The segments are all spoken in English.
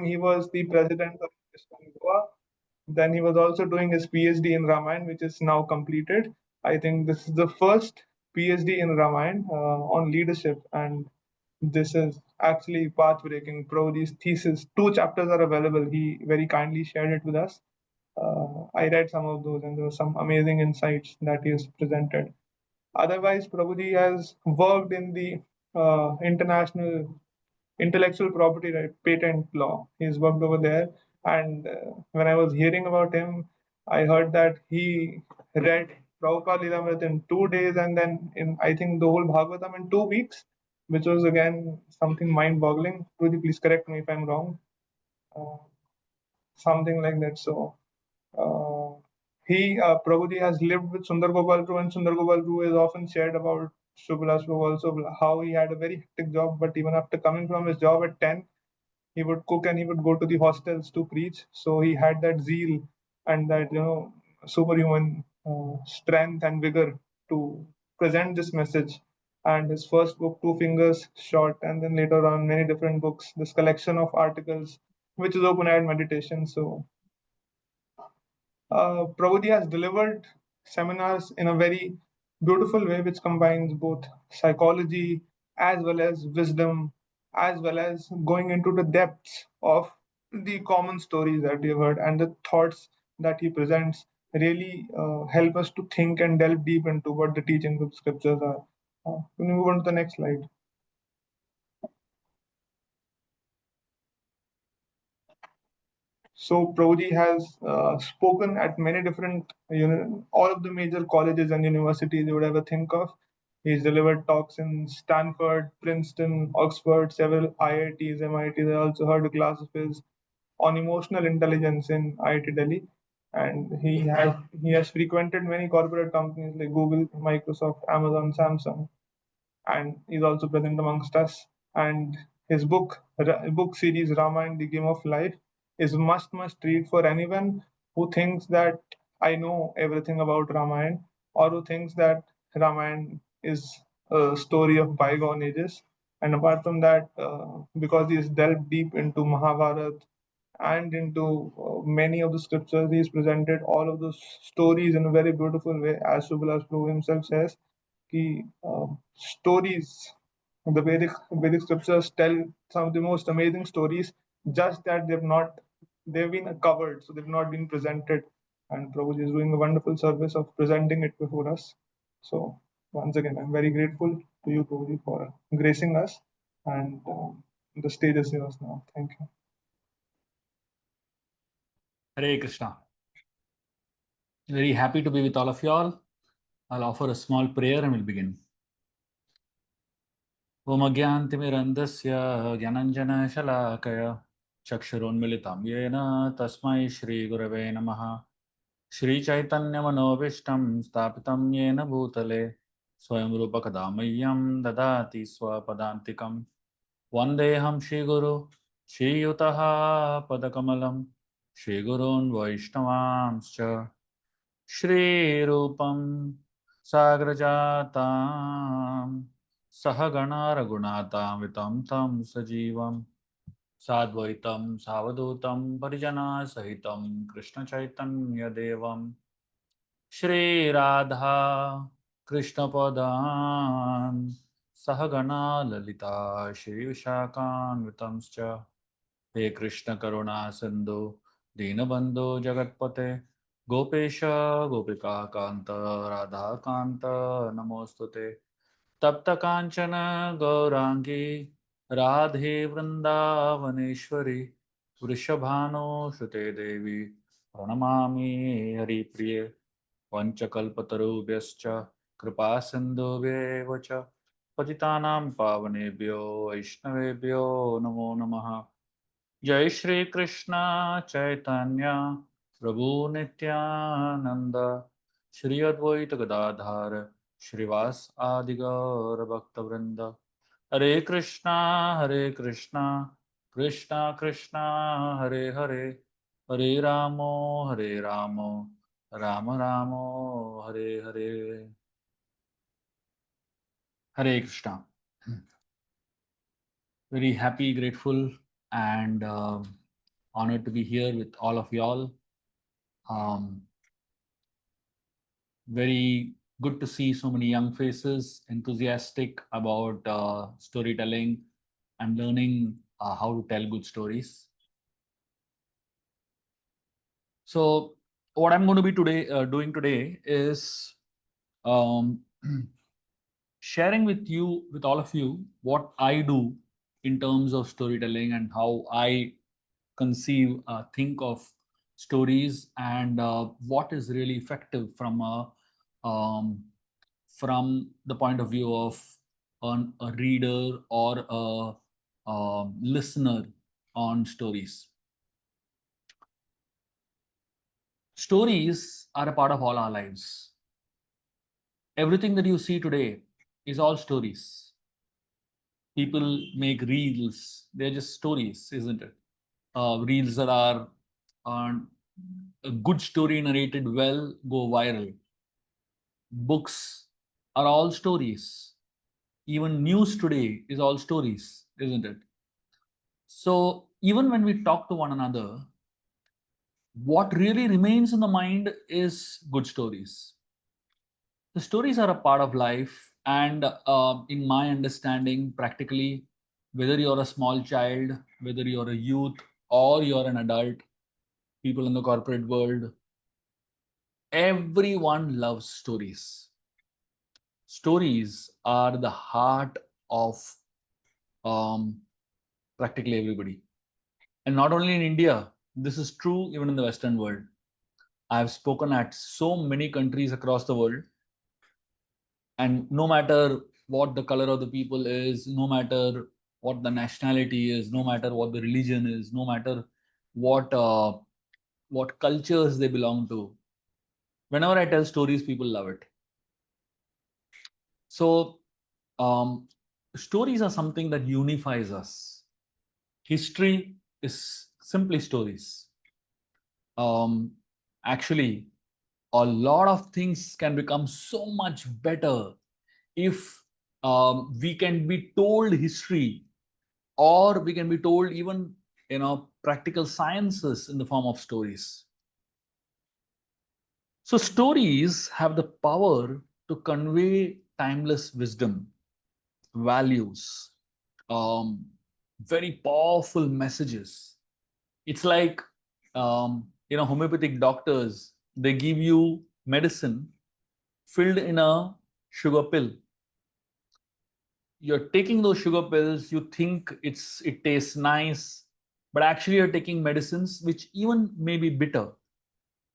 he was the president of Goa. Then he was also doing his PhD in Ramayana, which is now completed. I think this is the first PhD in Ramayana on leadership, and this is actually path-breaking. Prabhuji's thesis, 2 chapters are available. He very kindly shared it with us. I read some of those, and there were some amazing insights that he has presented. Otherwise, Prabhuji has worked in the international intellectual property right, patent law. He's worked over there, and when I was hearing about him, I heard that he read Prabhupada Lilamrit in 2 days, and then in I think the whole Bhagavatam in 2 weeks, which was again something mind-boggling. Could you please correct me if I'm wrong? Uh, Something like that. So uh, Prabhuji has lived with Sundar Gopal Prabhu, and Sundar Gopal Prabhu is often shared about Shubhalas Prabhu also how he had a very hectic job, but even after coming from his job at 10, he would cook and he would go to the hostels to preach. So he had that zeal and that superhuman strength and vigor to present this message. And his first book, Two Fingers Short, and then later on many different books. This collection of articles, which is open-eyed meditation. So Prabhuji has delivered seminars in a very beautiful way, which combines both psychology as well as wisdom, as well as going into the depths of the common stories that we have heard and the thoughts that he presents really help us to think and delve deep into what the teachings of scriptures are. Can we move on to the next slide? So Prabhuji has spoken at many different, all of the major colleges and universities you would ever think of. He's delivered talks in Stanford, Princeton, Oxford, several IITs, MITs. I also heard a class of his on emotional intelligence in IIT Delhi. And he has frequented many corporate companies like Google, Microsoft, Amazon, Samsung, and he's also present amongst us. And his book series Ramayana: The Game of Life is must read for anyone who thinks that I know everything about Ramayana, or who thinks that Ramayana is a story of bygone ages. And apart from that, because he's delved deep into Mahabharata and into many of the scriptures, he's presented all of those stories in a very beautiful way, as Subhalas Prabhu himself says कि stories, the Vedic scriptures tell some of the most amazing stories, just that they've been covered, so they've not been presented. And Prabhuji is doing a wonderful service of presenting it before us. So once again, I'm very grateful to you, Prabhuji, for gracing us, and the stage is yours now. Thank you. Hare Krishna. Very happy to be with all of you all. I'll offer a small prayer and we'll begin. Om Agyantimirandasya Gyananjana Chakshurunmilitam Yena Tasmai Shri Gurave Namaha Shri Chaitanya Manobishtam Stapitam Yena Bhutale Swayam Rupa Kadamayyam Dadati Swapadantikam Vandeham Shri Guru Shri Yutaha Padakamalam Shri Gurun Vaishnavamscha Shri Rupam Sagrajatam Sahagana Raghunatam Vitam Tam Sajivam Sadvaitam Savadutam Parijana Sahitam Krishna Chaitanya Devam Shri Radha Krishna Padam Sahagana Lalita Shri Vishakan Vitamscha He Krishna Karuna Sindhu Dinabandhu Jagatpate Gopesha Gopika Kanta Radha Kanta Namostute Tapta Kanchana Gaurangi Radhe Vrindavaneshwari Vrishabhano Shute Devi Pranamami Hari Priye Vanchakalpatarubhyascha Kripa Sindhubhyevacha Patitanam Pavanebhyo Vaishnavebhyo Namo Namaha Jai Shri Krishna Chaitanya Prabhu Nityananda Shri Advaita Gadadhar Shrivas Adigaur Bhaktavrinda Hare Krishna Krishna Krishna Hare Hare Hare Ramo Rama Ramo Hare Hare Hare Krishna. Very happy, grateful, and Honored to be here with all of y'all. Very good to see so many young faces enthusiastic about storytelling and learning how to tell good stories. So, what I'm going to be doing today is um, sharing with all of you, what I do in terms of storytelling and how I conceive, think of stories, and what is really effective um, from the point of view of a reader or a listener on stories. Stories are a part of all our lives. Everything that you see today is all stories. People make reels, they're just stories, isn't it? Reels that are a good story narrated well go viral. Books are all stories. Even news today is all stories, isn't it? So even when we talk to one another, what really remains in the mind is good stories. The stories are a part of life, and in my understanding, practically, whether you're a small child, whether you're a youth, or you're an adult, people in the corporate world, everyone loves stories. Stories are the heart of um, practically everybody. And not only in India, this is true even in the Western world. I've spoken at so many countries across the world, and no matter what the color of the people is, no matter what the nationality is, no matter what the religion is, no matter what what cultures they belong to, whenever I tell stories, people love it. So, um, stories are something that unifies us. History is simply stories. Um, Actually, a lot of things can become so much better if we can be told history, or we can be told even practical sciences in the form of stories. So stories have the power to convey timeless wisdom, values, um, very powerful messages. It's like homeopathic doctors, they give you medicine filled in a sugar pill. You're taking those sugar pills, you think it tastes nice, but actually you're taking medicines which even may be bitter.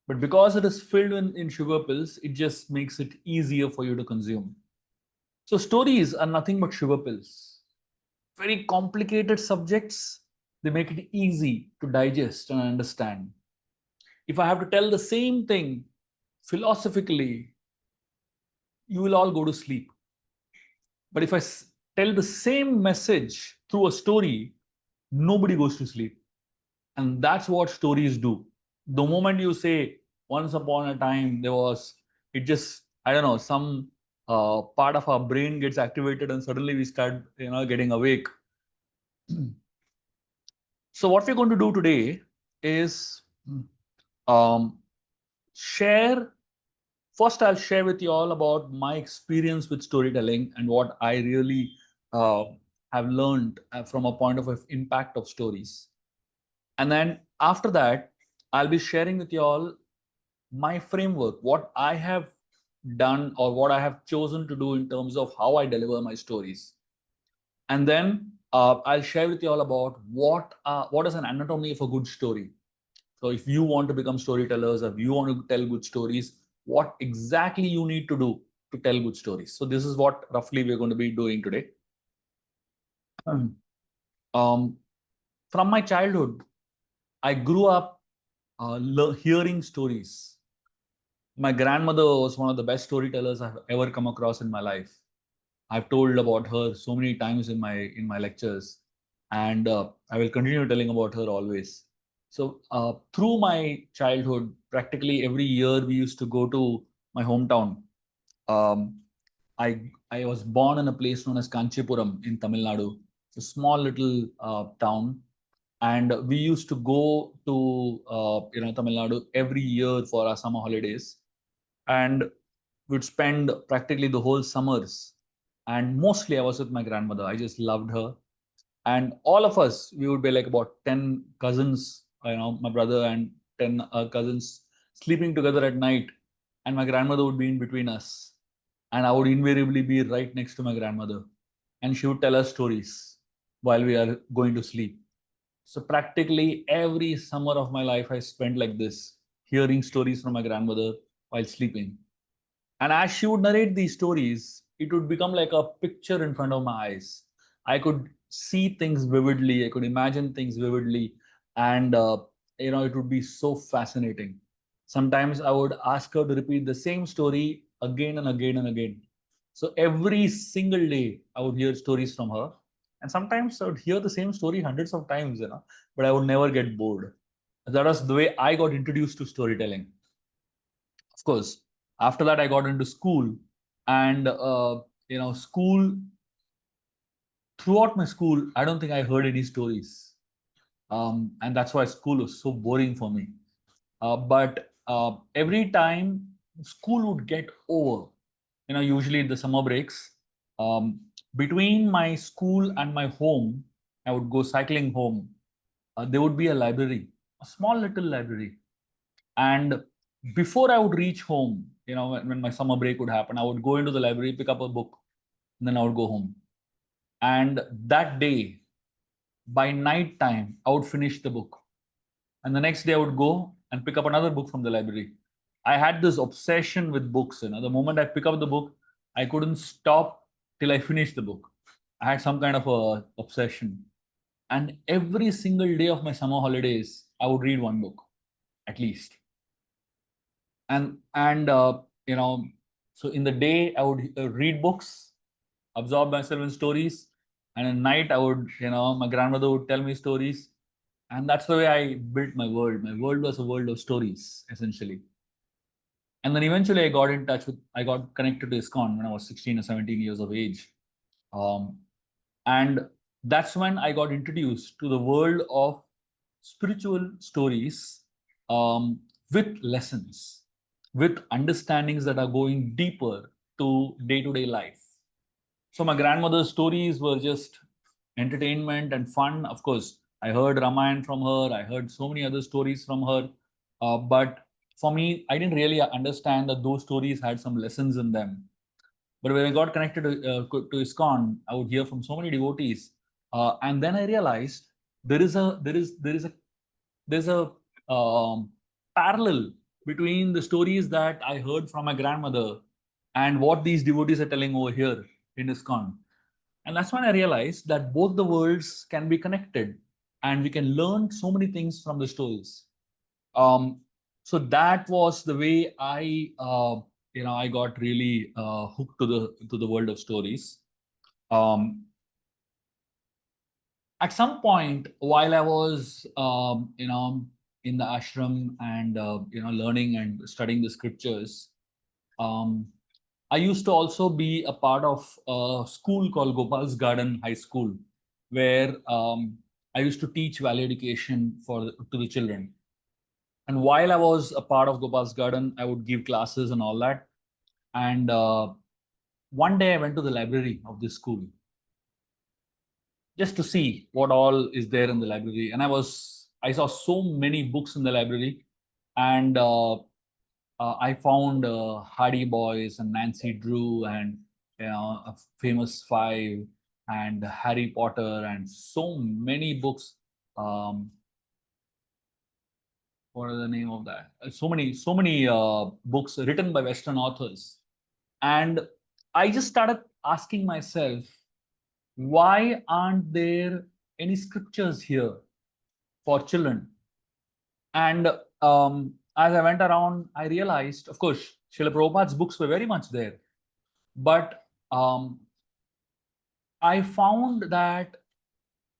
But because it is filled in sugar pills, it just makes it easier for you to consume. So stories are nothing but sugar pills. Very complicated subjects, they make it easy to digest and understand. If I have to tell the same thing philosophically, you will all go to sleep. But if I tell the same message through a story, nobody goes to sleep. And that's what stories do. The moment you say, once upon a time, there was, it just, I don't know, some part of our brain gets activated and suddenly we start, getting awake. So, what we're going to do today is um, share. First, I'll share with you all about my experience with storytelling and what I really uh, have learned from a point of impact of stories. And then after that, I'll be sharing with you all my framework, what I have done or what I have chosen to do in terms of how I deliver my stories. And then I'll share with you all about what is an anatomy of a good story. So if you want to become storytellers, if you want to tell good stories, what exactly you need to do to tell good stories. So this is what roughly we're going to be doing today. um, from my childhood, I grew up hearing stories. My grandmother was one of the best storytellers I've ever come across in my life. I've told about her so many times in my lectures, and I will continue telling about her always. So through my childhood, practically every year we used to go to my hometown. Um, I was born in a place known as Kanchipuram in Tamil Nadu. It's a small little town. and we used to go to Tamil Nadu every year for our summer holidays, and we'd spend practically the whole summers. And mostly I was with my grandmother. I just loved her, and all of us, we would be like about 10 cousins, my brother and 10 cousins, sleeping together at night, and my grandmother would be in between us, and I would invariably be right next to my grandmother, and she would tell us stories while we are going to sleep. So practically every summer of my life I spent like this, hearing stories from my grandmother while sleeping. And as she would narrate these stories, it would become like a picture in front of my eyes. I could see things vividly, I could imagine things vividly, and it would be so fascinating. Sometimes I would ask her to repeat the same story again and again and again. So every single day, I would hear stories from her, and sometimes I would hear the same story hundreds of times, but I would never get bored. That was the way I got introduced to storytelling. Of course, after that I got into school, and school, throughout my school I don't think I heard any stories, and that's why school was so boring for me. But every time school would get over, usually in the summer breaks, um, between my school and my home, I would go cycling home. There would be a library, a small little library, and before I would reach home, when my summer break would happen, I would go into the library, pick up a book, and then I would go home. And that day, by night time, I would finish the book. And the next day, I would go and pick up another book from the library. I had this obsession with books. The moment I pick up the book, I couldn't stop till I finished the book. I had some kind of a obsession. And every single day of my summer holidays, I would read one book at least. And so in the day I would read books, absorb myself in stories, and at night I would, my grandmother would tell me stories, and that's the way I built my world. My world was a world of stories, essentially. And then eventually I got connected to ISKCON when I was 16 or 17 years of age. Um, and that's when I got introduced to the world of spiritual stories, with lessons, with understandings that are going deeper to day life. So my grandmother's stories were just entertainment and fun. Of course, I heard Ramayana from her. I heard so many other stories from her. But for me, I didn't really understand that those stories had some lessons in them. But when I got connected to ISKCON, I would hear from so many devotees, and then I realized there's a parallel between the stories that I heard from my grandmother and what these devotees are telling over here in ISKCON. And that's when I realized that both the worlds can be connected, and we can learn so many things from the stories. Um, so that was the way I got really hooked to the world of stories. Um, at some point, while I was in the ashram and learning and studying the scriptures, um, I used to also be a part of a school called Gopal's Garden High School, where I used to teach value education to the children. And while I was a part of Gopal's Garden, I would give classes and all that. And one day I went to the library of this school just to see what all is there in the library. And I saw so many books in the library, and I found Hardy Boys and Nancy Drew and a Famous Five and Harry Potter and so many books. Um, what is the name of that? So many books written by Western authors, and I just started asking myself, why aren't there any scriptures here for children? And as I went around, I realized, of course, Srila Prabhupada's books were very much there, but I found that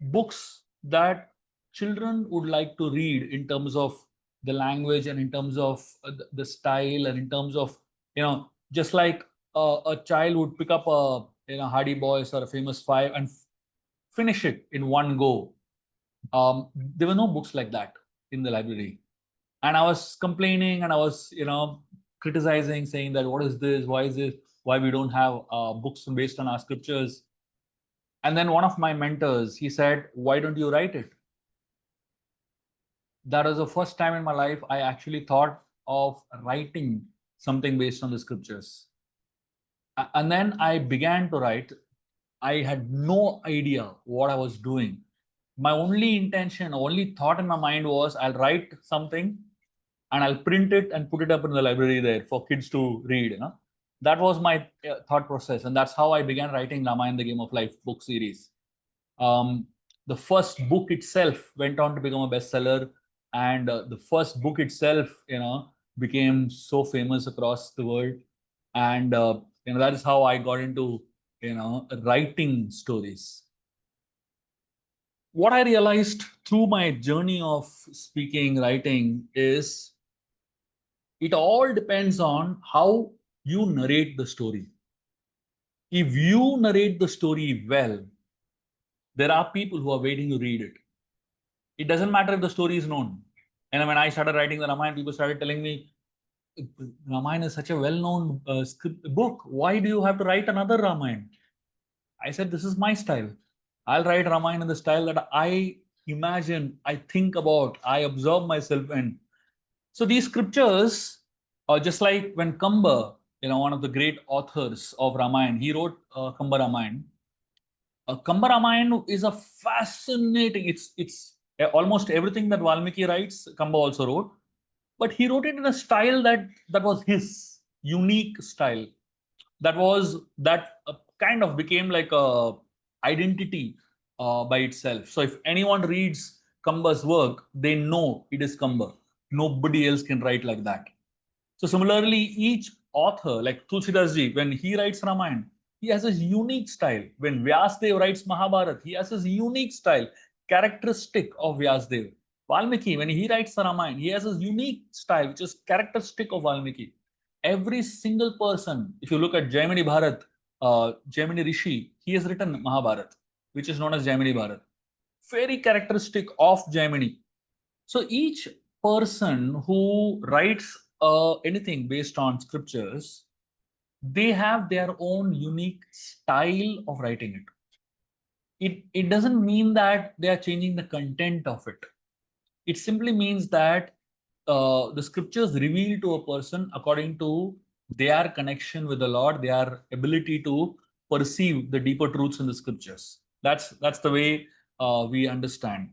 books that children would like to read in terms of the language and in terms of the style and in terms of, just like a child would pick up a Hardy Boys or a Famous Five and finish it in one go. There were no books like that in the library. And I was complaining and I was, criticizing, saying that what is this? Why is this? Why we don't have books based on our scriptures? And then one of my mentors, he said, "Why don't you write it?" That was the first time in my life I actually thought of writing something based on the scriptures. And then I began to write. I had no idea what I was doing. My only intention, only thought in my mind was I'll write something and I'll print it and put it up in the library there for kids to read. That was my thought process, and that's how I began writing Ramayana: The Game of Life book series. Um, the first book itself went on to become a bestseller, and the first book itself, became so famous across the world, and that is how I got into writing stories. What I realized through my journey of speaking, writing is it all depends on how you narrate the story. If you narrate the story well, there are people who are waiting to read it. It doesn't matter if the story is known. And when I started writing the Ramayana, people started telling me, Ramayana is such a well-known book. Why do you have to write another Ramayana? I said, this is my style. I'll write Ramayana in the style that I imagine, I think about, I observe myself in. So these scriptures are just like when Kamba, one of the great authors of Ramayana, he wrote Kamba Ramayana. Kamba Ramayana is a fascinating. It's almost everything that Valmiki writes. Kamba also wrote, but he wrote it in a style that was his unique style. That kind of became like a identity by itself. So if anyone reads Kamba's work, they know it is Kamba. Nobody else can write like that. So similarly, each author, like Tulsidas ji, when he writes Ramayana, he has his unique style. When Vyasdev writes Mahabharata, he has his unique style, characteristic of Vyasdev. Valmiki, when he writes the Ramayana, he has his unique style, which is characteristic of Valmiki. Every single person, if you look at Jaimini Bharat, Jaimini Rishi, he has written Mahabharata, which is known as Jaimini Bharat. Very characteristic of Jaimini. So each person who writes anything based on scriptures, they have their own unique style of writing it. It doesn't mean that they are changing the content of it. It simply means that the scriptures reveal to a person according to their connection with the Lord, their ability to perceive the deeper truths in the scriptures. That's the way we understand.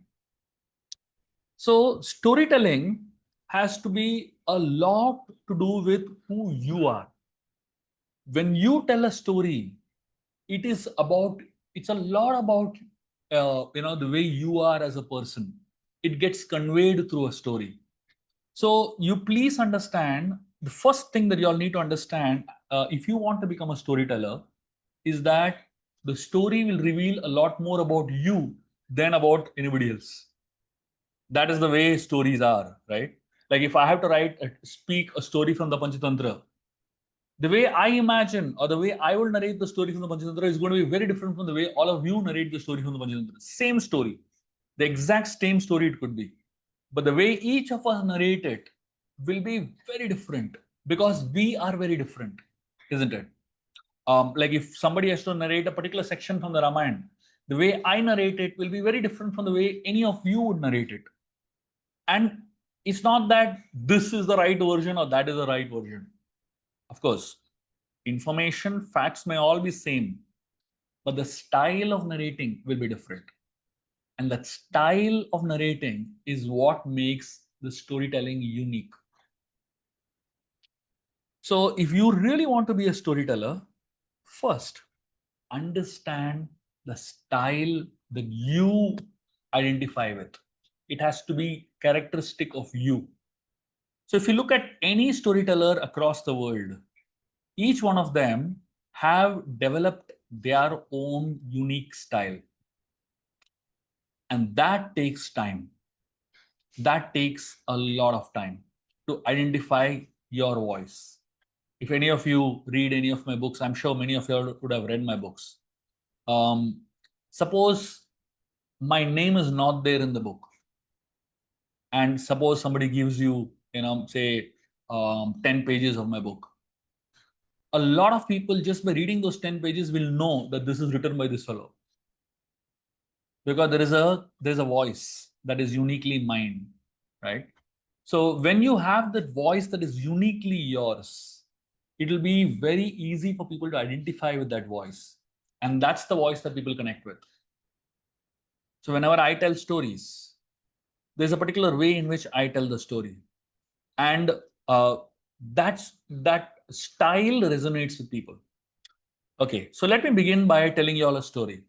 So storytelling has to be a lot to do with who you are. When you tell a story, it is about it's a lot about the way you are as a person. It gets conveyed through a story. So you please understand the first thing that you all need to understand if you want to become a storyteller is that the story will reveal a lot more about you than about anybody else. That is the way stories are, right? Like if I have to speak a story from the Panchatantra, the way I imagine or the way I will narrate the story from the Panchatantra is going to be very different from the way all of you narrate the story from the Panchatantra. Same story, the exact same story it could be, but the way each of us narrate it will be very different because we are very different, isn't it? Like if somebody has to narrate a particular section from the Ramayana, the way I narrate it will be very different from the way any of you would narrate it. And it's not that this is the right version or that is the right version. Of course, information, facts may all be same, but the style of narrating will be different. And that style of narrating is what makes the storytelling unique. So if you really want to be a storyteller, first understand the style that you identify with. It has to be characteristic of you. So if you look at any storyteller across the world, each one of them have developed their own unique style. And that takes time. That takes a lot of time to identify your voice. If any of you read any of my books, I'm sure many of you would have read my books. Suppose my name is not there in the book, and suppose somebody gives you, say 10 pages of my book, a lot of people just by reading those 10 pages will know that this is written by this fellow, because there's a voice that is uniquely mine, right? So when you have that voice that is uniquely yours, it will be very easy for people to identify with that voice, and that's the voice that people connect with. So whenever I tell stories, there's a particular way in which I tell the story, and uh, that style resonates with people. Okay, so let me begin by telling you all a story.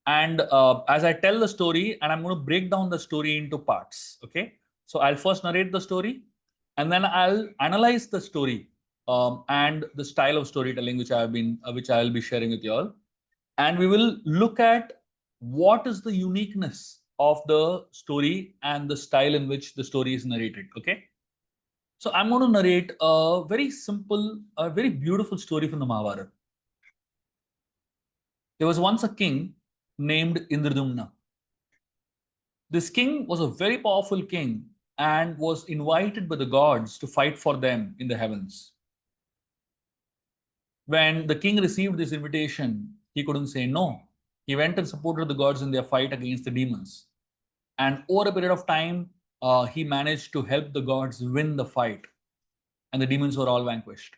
And as I tell the story, and I'm going to break down the story into parts. Okay, so I'll first narrate the story, and then I'll analyze the story and the style of storytelling which I will be sharing with you all, and we will look at what is the uniqueness of the story and the style in which the story is narrated. Okay, so I'm going to narrate a very simple, a very beautiful story from the Mahabharata. There was once a king named Indradumna. This king was a very powerful king and was invited by the gods to fight for them in the heavens. When the king received this invitation, he couldn't say no. He went and supported the gods in their fight against the demons. And over a period of time, he managed to help the gods win the fight, and the demons were all vanquished.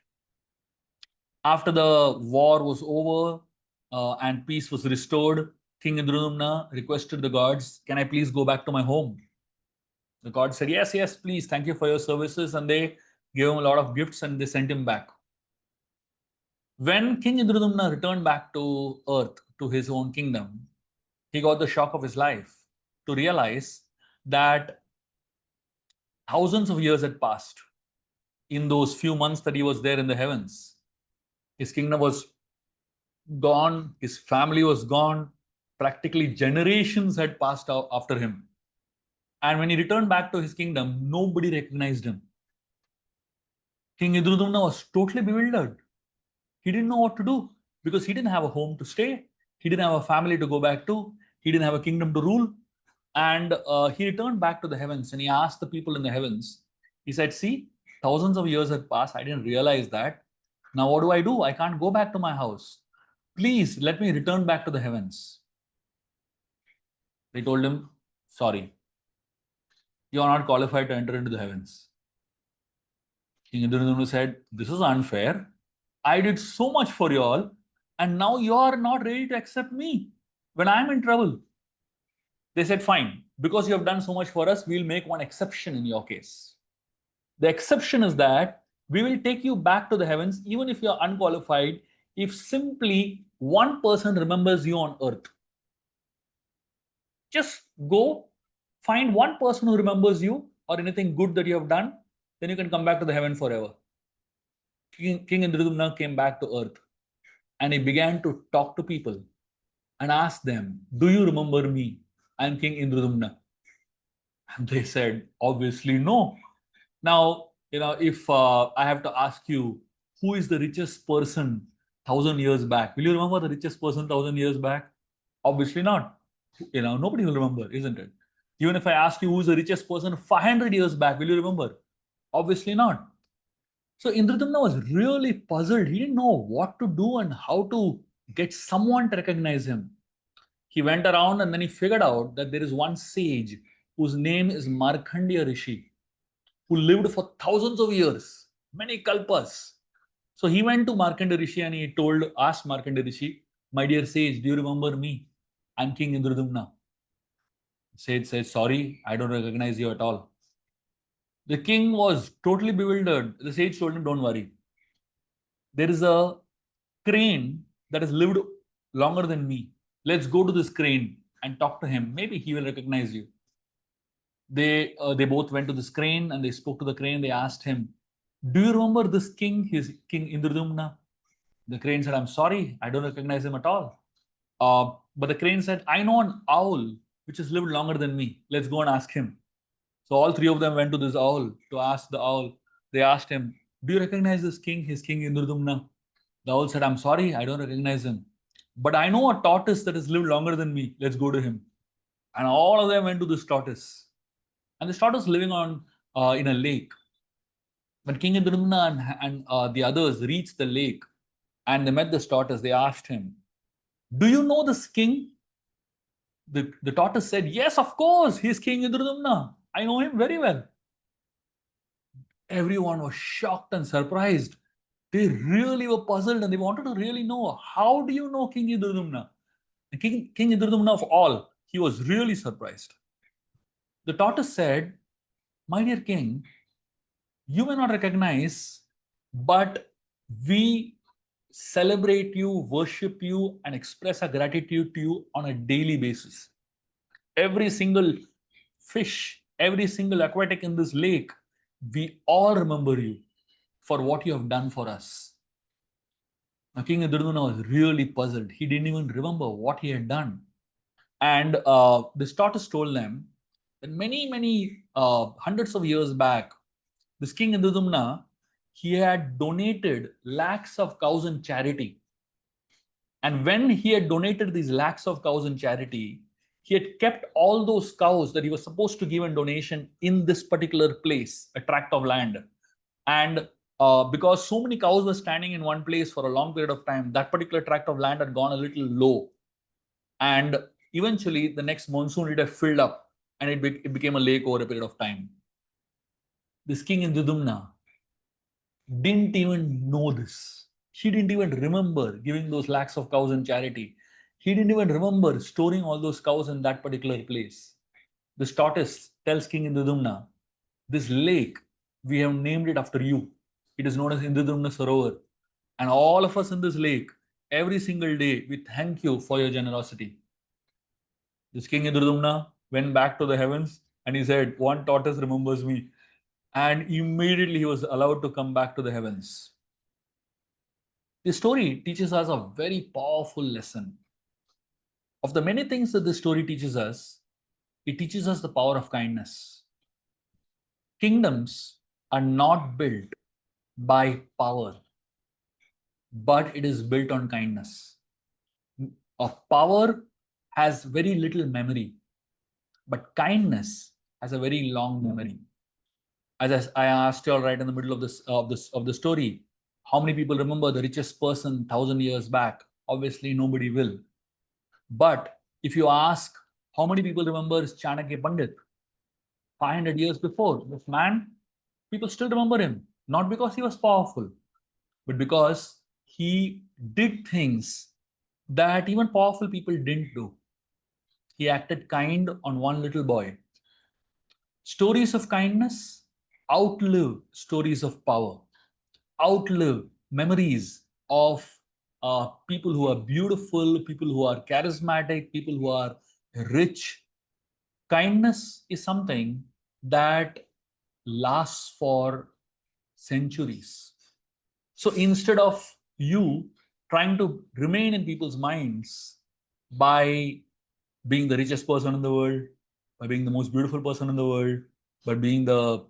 After the war was over and peace was restored, King Indradumna requested the gods, "Can I please go back to my home?" The god said, "Yes, yes, please, thank you for your services." And they gave him a lot of gifts and they sent him back. When King Indradumna returned back to earth, to his own kingdom, he got the shock of his life to realize that thousands of years had passed in those few months that he was there in the heavens. His kingdom was gone, his family was gone, practically generations had passed out after him. And when he returned back to his kingdom, nobody recognized him. King Idrudumna was totally bewildered. He didn't know what to do because he didn't have a home to stay. He didn't have a family to go back to. He didn't have a kingdom to rule. And he returned back to the heavens and he asked the people in the heavens, he said, "See, thousands of years had passed. I didn't realize that. Now what do? I can't go back to my house. Please let me return back to the heavens." They told him, "Sorry, you are not qualified to enter into the heavens." King Indradumna said, "This is unfair. I did so much for you all, and now you are not ready to accept me when I'm in trouble." They said, "Fine, because you have done so much for us, we'll make one exception in your case. The exception is that we will take you back to the heavens, even if you're unqualified, if simply one person remembers you on earth. Just go find one person who remembers you or anything good that you have done, then you can come back to the heaven forever." King Indradumna came back to earth and he began to talk to people and ask them, "Do you remember me? I'm King Indradumna." And they said, "Obviously, no." Now, if I have to ask you, who is the richest person 1,000 years back? Will you remember the richest person 1,000 years back? Obviously not. Nobody will remember, isn't it? Even if I ask you who is the richest person 500 years back, will you remember? Obviously not. So Indradumna was really puzzled. He didn't know what to do and how to get someone to recognize him. He went around and then he figured out that there is one sage whose name is Markandeya Rishi, who lived for thousands of years, many kalpas. So he went to Markandeya Rishi and he asked Markandeya Rishi, "My dear sage, do you remember me? I'm King Indradumna." Sage said, "Sorry, I don't recognize you at all." The king was totally bewildered. The sage told him, "Don't worry. There is a crane that has lived longer than me. Let's go to this crane and talk to him. Maybe he will recognize you." They both went to this crane and they spoke to the crane. They asked him, "Do you remember this king? His King Indradumna?" The crane said, "I'm sorry, I don't recognize him at all." But the crane said, "I know an owl which has lived longer than me. Let's go and ask him." So all three of them went to this owl to ask the owl. They asked him, "Do you recognize this king, his King Indradumna?" The owl said, "I'm sorry, I don't recognize him. But I know a tortoise that has lived longer than me. Let's go to him." And all of them went to this tortoise. And this tortoise living on in a lake. When King Indradumna and the others reached the lake and they met this tortoise, they asked him, "Do you know this king?" The tortoise said, "Yes, of course, he's King Indradumna. I know him very well." Everyone was shocked and surprised. They really were puzzled and they wanted to really know, how do you know King Indradumna? King Indradumna of all, he was really surprised. The tortoise said, "My dear king, you may not recognize, but we celebrate you, worship you, and express our gratitude to you on a daily basis. Every single fish, every single aquatic in this lake, we all remember you for what you have done for us." Now, King Duryodhana was really puzzled. He didn't even remember what he had done. And this tortoise told them that many hundreds of years back, this King Indradumna, he had donated lakhs of cows in charity. And when he had donated these lakhs of cows in charity, he had kept all those cows that he was supposed to give in donation in this particular place, a tract of land. And because so many cows were standing in one place for a long period of time, that particular tract of land had gone a little low. And eventually, the next monsoon, it had filled up and it became a lake over a period of time. This king in Dudumna didn't even know this. He didn't even remember giving those lakhs of cows in charity. He didn't even remember storing all those cows in that particular place. This tortoise tells King Indradumna, "This lake, we have named it after you. It is known as Indradumna Sarovar. And all of us in this lake, every single day, we thank you for your generosity." This King Indradumna went back to the heavens and he said, "One tortoise remembers me." And immediately he was allowed to come back to the heavens. This story teaches us a very powerful lesson. Of the many things that this story teaches us, it teaches us the power of kindness. Kingdoms are not built by power, but it is built on kindness. A power has very little memory, but kindness has a very long memory. As I asked you all right in the middle of the story, how many people remember the richest person 1,000 years back? Obviously, nobody will. But if you ask how many people remember Chanakya Pandit 500 years before, this man, people still remember him, not because he was powerful, but because he did things that even powerful people didn't do. He acted kind on one little boy. Stories of kindness outlive stories of power, outlive memories of people who are beautiful, people who are charismatic, people who are rich. Kindness is something that lasts for centuries. So instead of you trying to remain in people's minds by being the richest person in the world, by being the most beautiful person in the world, by being the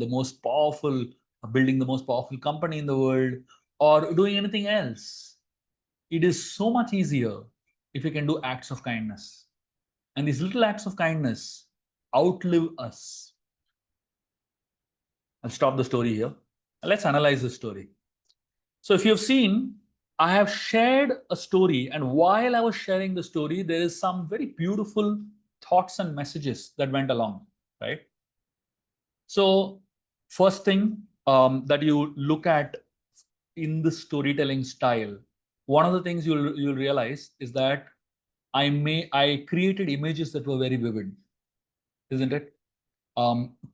most powerful, building the most powerful company in the world, or doing anything else, it is so much easier if you can do acts of kindness. And these little acts of kindness outlive us. I'll stop the story here. Let's analyze the story. So, if you've seen, I have shared a story, and while I was sharing the story, there is some very beautiful thoughts and messages that went along, right? So, first thing that you look at in the storytelling style, one of the things you'll realize is that I created images that were very vivid, isn't it?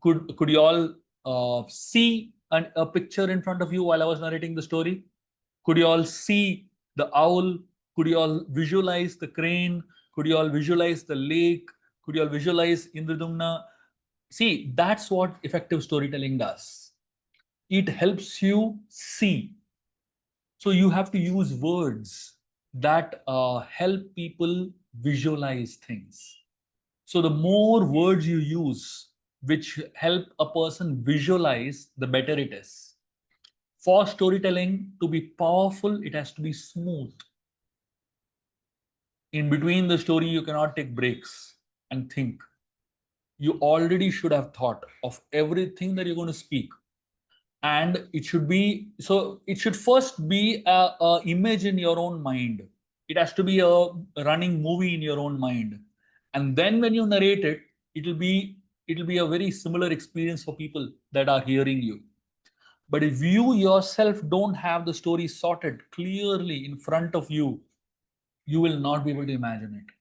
Could you all see a picture in front of you while I was narrating the story? Could you all see the owl? Could you all visualize the crane? Could you all visualize the lake? Could you all visualize Indradumna? See, that's what effective storytelling does. It helps you see. So you have to use words that help people visualize things. So the more words you use, which help a person visualize, the better it is. For storytelling to be powerful, it has to be smooth. In between the story, you cannot take breaks and think. You already should have thought of everything that you're going to speak. And it should be so, it should first be a image in your own mind. It has to be a running movie in your own mind. And then when you narrate it, it'll be a very similar experience for people that are hearing you. But if you yourself don't have the story sorted clearly in front of you, you will not be able to imagine it.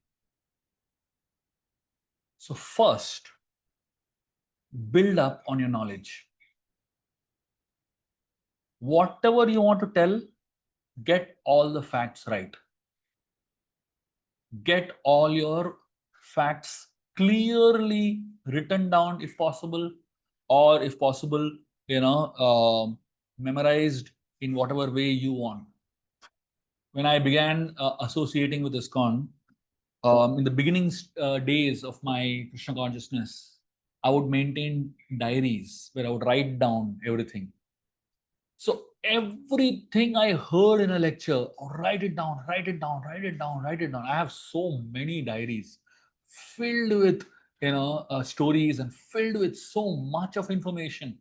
So, first, build up on your knowledge. Whatever you want to tell, get all the facts right. Get all your facts clearly written down if possible, or if possible, memorized in whatever way you want. When I began associating with ISKCON, in the beginning days of my Krishna consciousness, I would maintain diaries where I would write down everything. So everything I heard in a lecture, write it down, write it down, write it down, write it down. I have so many diaries filled with stories and filled with so much of information.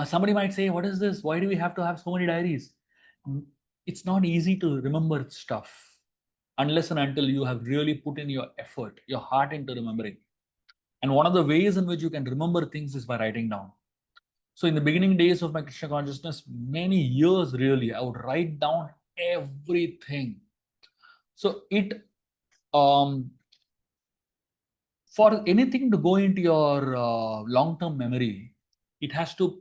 Somebody might say, "What is this? Why do we have to have so many diaries?" It's not easy to remember stuff unless and until you have really put in your effort, your heart into remembering. And one of the ways in which you can remember things is by writing down. So in the beginning days of my Krishna consciousness, many years really, I would write down everything. So it for anything to go into your long-term memory, it has to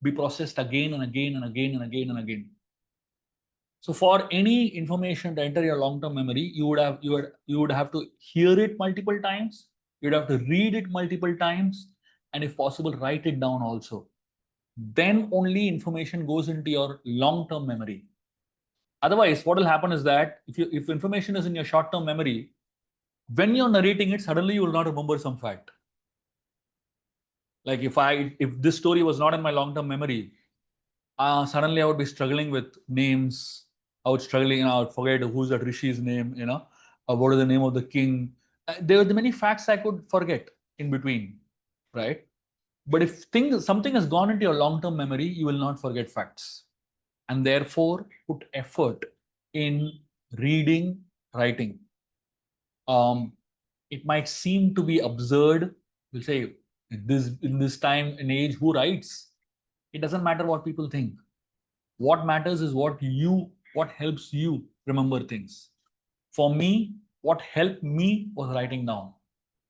be processed again and again and again and again and again. So for any information to enter your long-term memory, you would have to hear it multiple times, you'd have to read it multiple times, and if possible, write it down also. Then only information goes into your long-term memory. Otherwise, what will happen is that if information is in your short-term memory, when you're narrating it, suddenly you will not remember some fact. Like if this story was not in my long-term memory, suddenly I would be struggling with names. I would struggling, I would forget who's that Rishi's name, what is the name of the king. There were many facts I could forget in between, right? But if something has gone into your long-term memory, you will not forget facts. And therefore, put effort in reading, writing. It might seem to be absurd. We'll say, in this time and age, who writes? It doesn't matter what people think. What matters is what helps you remember things. For me, what helped me was writing down.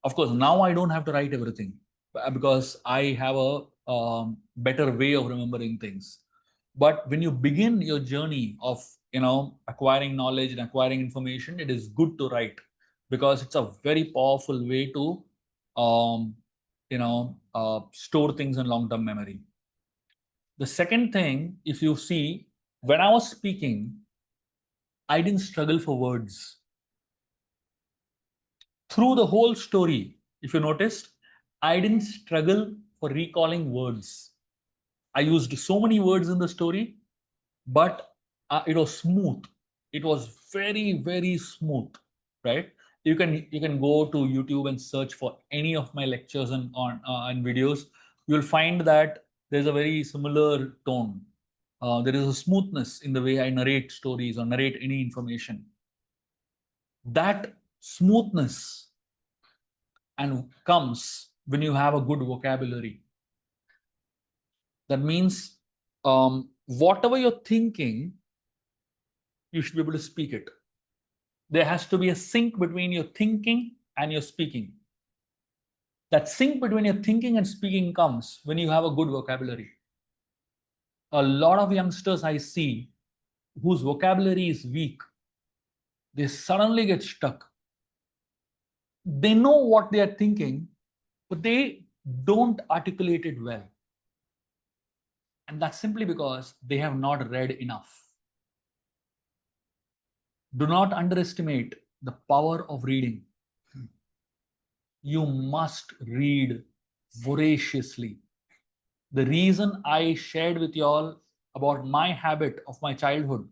Of course, now I don't have to write everything because I have a better way of remembering things. But when you begin your journey of acquiring knowledge and acquiring information, it is good to write because it's a very powerful way to store things in long-term memory. The second thing, if you see, when I was speaking, I didn't struggle for words. Through the whole story, if you noticed, I didn't struggle for recalling words. I used so many words in the story, but it was smooth. It was very, very smooth, right? You can go to YouTube and search for any of my lectures and videos. You'll find that there's a very similar tone. There is a smoothness in the way I narrate stories or narrate any information. That smoothness and comes when you have a good vocabulary. That means whatever you're thinking, you should be able to speak it. There has to be a sync between your thinking and your speaking. That sync between your thinking and speaking comes when you have a good vocabulary. A lot of youngsters I see whose vocabulary is weak, they suddenly get stuck. They know what they are thinking, but they don't articulate it well. And that's simply because they have not read enough. Do not underestimate the power of reading. You must read voraciously. The reason I shared with you all about my habit of my childhood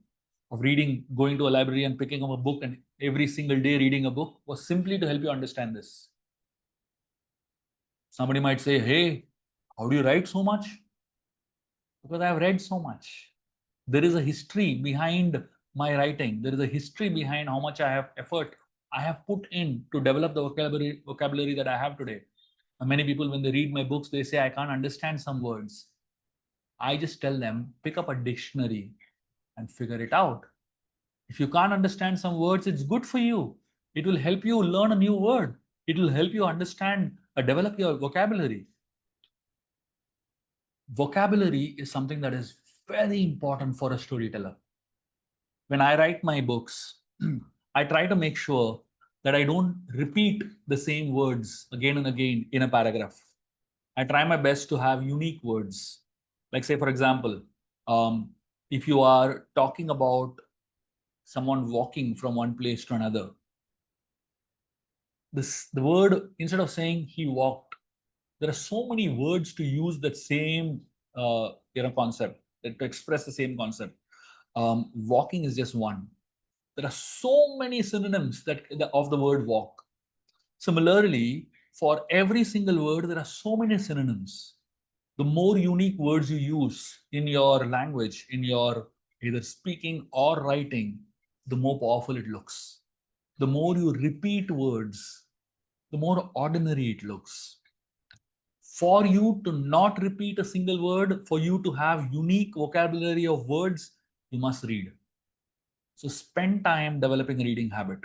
of reading, going to a library and picking up a book and every single day reading a book was simply to help you understand this. Somebody might say, hey, how do you write so much? Because I have read so much. There is a history behind my writing. There is a history behind how much I have effort I have put in to develop the vocabulary that I have today. And many people, when they read my books, they say, I can't understand some words. I just tell them, pick up a dictionary and figure it out. If you can't understand some words, it's good for you. It will help you learn a new word. It will help you understand or develop your vocabulary. Vocabulary is something that is very important for a storyteller. When I write my books, I try to make sure that I don't repeat the same words again and again in a paragraph. I try my best to have unique words. Like, say, for example, if you are talking about someone walking from one place to another, the word, instead of saying he walked, there are so many words to use that same concept, to express the same concept. Walking is just one. There are so many synonyms of the word walk. Similarly, for every single word, there are so many synonyms. The more unique words you use in your language, in your either speaking or writing, the more powerful it looks. The more you repeat words, the more ordinary it looks. For you to not repeat a single word, for you to have unique vocabulary of words, you must read. So spend time developing a reading habit.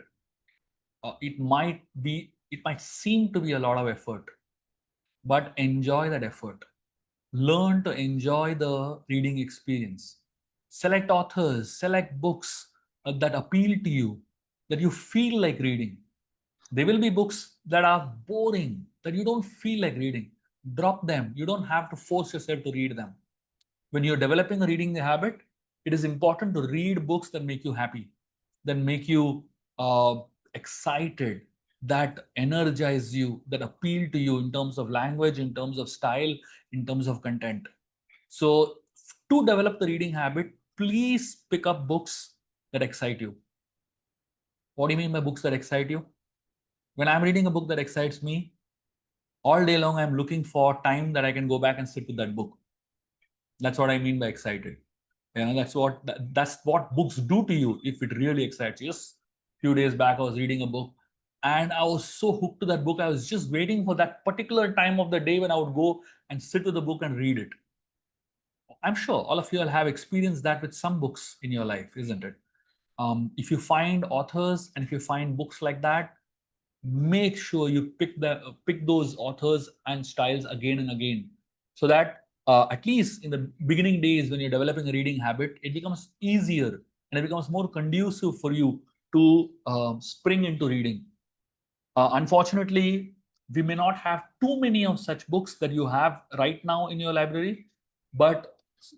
It might seem to be a lot of effort, but enjoy that effort. Learn to enjoy the reading experience. Select authors, select books that appeal to you, that you feel like reading. There will be books that are boring, that you don't feel like reading. Drop them. You don't have to force yourself to read them. When you're developing a reading habit, it is important to read books that make you happy, that make you excited, that energize you, that appeal to you in terms of language, in terms of style, in terms of content. So, to develop the reading habit, please pick up books that excite you. What do you mean by books that excite you? When I'm reading a book that excites me, all day long I'm looking for time that I can go back and sit with that book. That's what I mean by excited. That's what books do to you if it really excites you. Just a few days back, I was reading a book and I was so hooked to that book. I was just waiting for that particular time of the day when I would go and sit with the book and read it. I'm sure all of you will have experienced that with some books in your life, isn't it? If you find authors and if you find books like that, make sure you pick those authors and styles again and again, so that at least in the beginning days when you're developing a reading habit, it becomes easier and it becomes more conducive for you to spring into reading. Unfortunately, we may not have too many of such books that you have right now in your library, but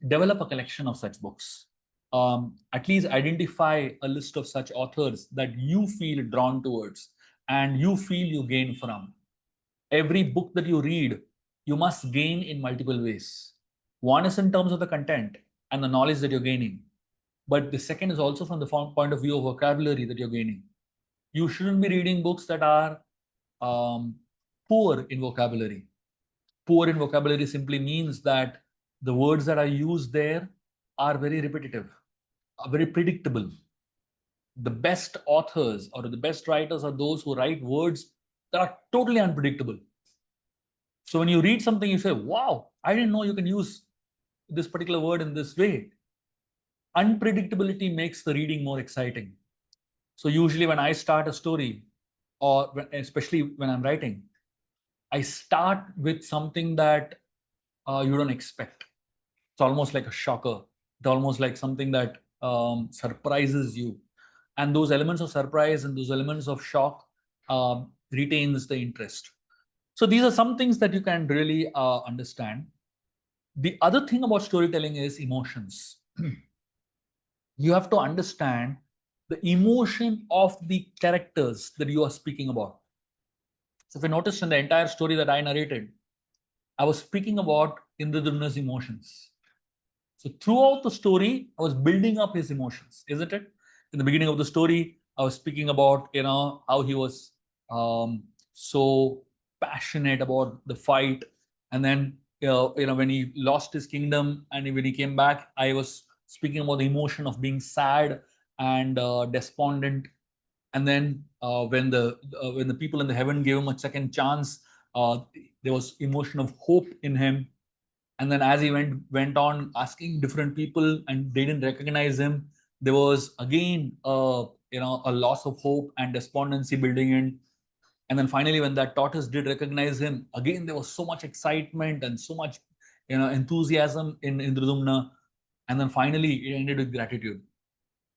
develop a collection of such books. At least identify a list of such authors that you feel drawn towards and you feel you gain from. Every book that you read, you must gain in multiple ways. One is in terms of the content and the knowledge that you're gaining, but the second is also from the point of view of vocabulary that you're gaining. You shouldn't be reading books that are um, poor in vocabulary. Poor in vocabulary simply means that the words that are used there are very repetitive, are very predictable. The best authors or the best writers are those who write words that are totally unpredictable. So when you read something, you say, wow, I didn't know you can use this particular word in this way. Unpredictability makes the reading more exciting. So usually when I start a story, or especially when I'm writing, I start with something that you don't expect. It's almost like a shocker. It's almost like something that surprises you. And those elements of surprise and those elements of shock retains the interest. So these are some things that you can really understand. The other thing about storytelling is emotions. You have to understand the emotion of the characters that you are speaking about. So if you notice in the entire story that I narrated, I was speaking about Indradumna's emotions. So throughout the story, I was building up his emotions, isn't it? In the beginning of the story, I was speaking about, how he was so passionate about the fight, and then when he lost his kingdom and when he came back, I was speaking about the emotion of being sad and despondent. And then when the people in the heaven gave him a second chance, there was emotion of hope in him. And then as he went on asking different people and they didn't recognize him, there was again a loss of hope and despondency building in. And then finally, when that tortoise did recognize him, again there was so much excitement and so much enthusiasm in Indradumna. And then finally it ended with gratitude.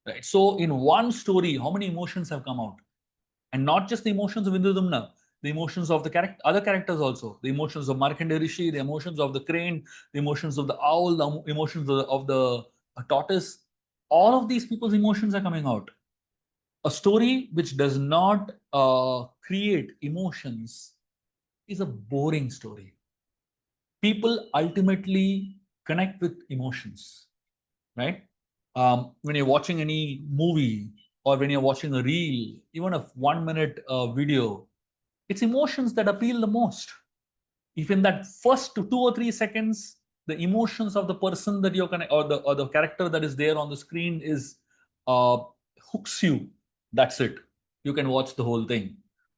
Right. So in one story, how many emotions have come out? And not just the emotions of Indradumna, the emotions of the other characters also, the emotions of Markandeya Rishi, the emotions of the crane, the emotions of the owl, the emotions of the tortoise. All of these people's emotions are coming out. A story which does not create emotions is a boring story. People ultimately connect with emotions, right? When you're watching any movie or when you're watching a reel, even a 1 minute video, it's emotions that appeal the most. If in that first 2 or 3 seconds, the emotions of the person that you're connect, or the character that is there on the screen is uh, hooks you, that's it. You can watch the whole thing.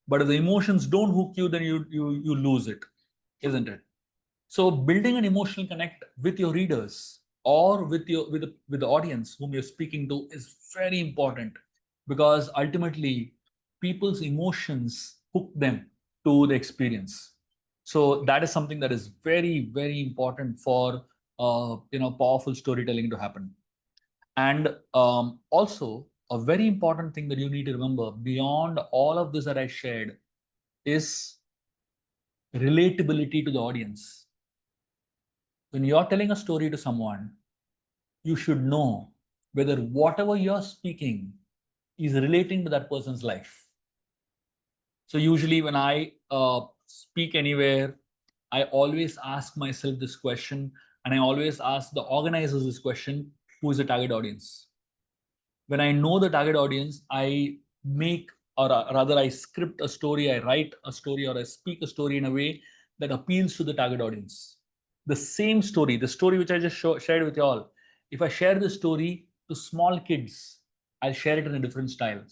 But if the emotions don't hook you, then you lose it, isn't it? So building an emotional connect with your readers or with the audience whom you're speaking to is very important, because ultimately people's emotions hook them to the experience. So that is something that is very, very important for powerful storytelling to happen. And also a very important thing that you need to remember beyond all of this that I shared is relatability to the audience. When you're telling a story to someone, you should know whether whatever you're speaking is relating to that person's life. So usually when I speak anywhere, I always ask myself this question, and I always ask the organizers this question: who is the target audience? When I know the target audience, I make, or rather, I script a story, I write a story, or I speak a story in a way that appeals to the target audience. The same story, the story which I just shared with you all, if I share the story to small kids, I'll share it in a different style.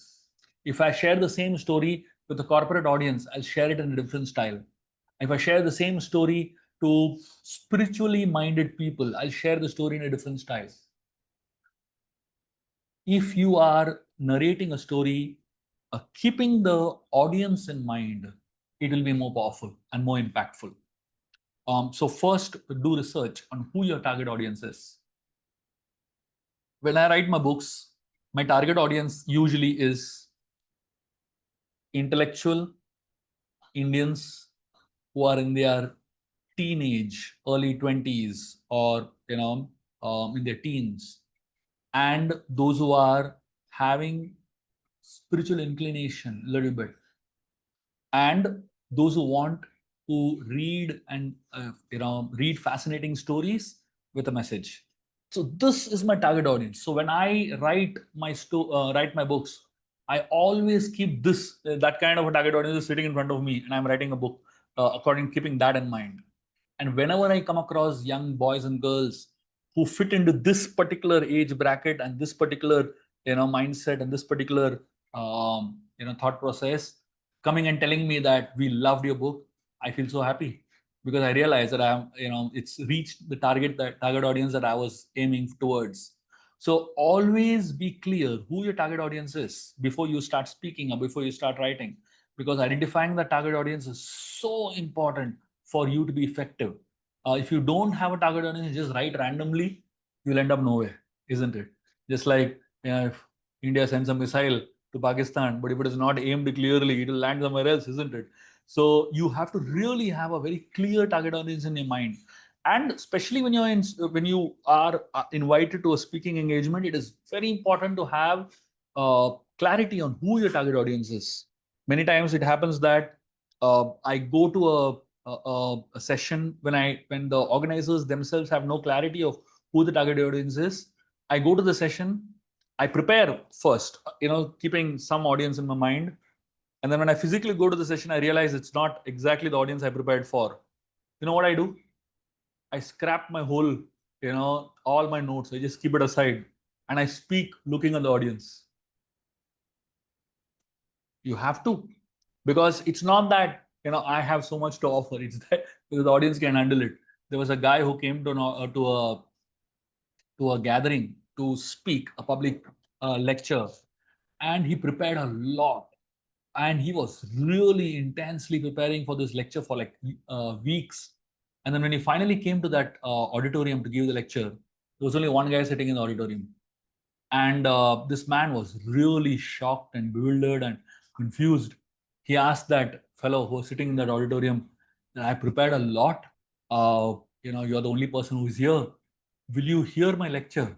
If I share the same story with a corporate audience, I'll share it in a different style. If I share the same story to spiritually minded people, I'll share the story in a different style. If you are narrating a story, keeping the audience in mind, it will be more powerful and more impactful. So first, do research on who your target audience is. When I write my books, my target audience usually is intellectual Indians who are in their teenage, early 20s, or in their teens, and those who are having spiritual inclination a little bit, and those who want to read and read fascinating stories with a message. So this is my target audience. So when I write my books, I always keep this that kind of a target audience sitting in front of me, and I'm writing a book according keeping that in mind. And whenever I come across young boys and girls who fit into this particular age bracket and this particular mindset and this particular thought process, coming and telling me that we loved your book, I feel so happy, because I realize that it's reached the target audience that I was aiming towards. So always be clear who your target audience is before you start speaking or before you start writing, because identifying the target audience is so important for you to be effective. If you don't have a target audience, just write randomly, you'll end up nowhere, isn't it? Just like if India sends a missile to Pakistan, but if it is not aimed clearly, it will land somewhere else, isn't it? So you have to really have a very clear target audience in your mind, and especially when you are invited to a speaking engagement, it is very important to have clarity on who your target audience is. Many times it happens that I go to a session when the organizers themselves have no clarity of who the target audience is. I go to the session, I prepare first, keeping some audience in my mind. And then when I physically go to the session, I realize it's not exactly the audience I prepared for. You know what I do? I scrap my whole, all my notes. I just keep it aside and I speak looking at the audience. You have to, because it's not that I have so much to offer. It's that the audience can handle it. There was a guy who came to a gathering to speak a public lecture, and he prepared a lot, and he was really intensely preparing for this lecture for like weeks. And then when he finally came to that auditorium to give the lecture, there was only one guy sitting in the auditorium. And this man was really shocked and bewildered and confused. He asked that fellow who was sitting in that auditorium, I prepared a lot. You're the only person who is here. Will you hear my lecture?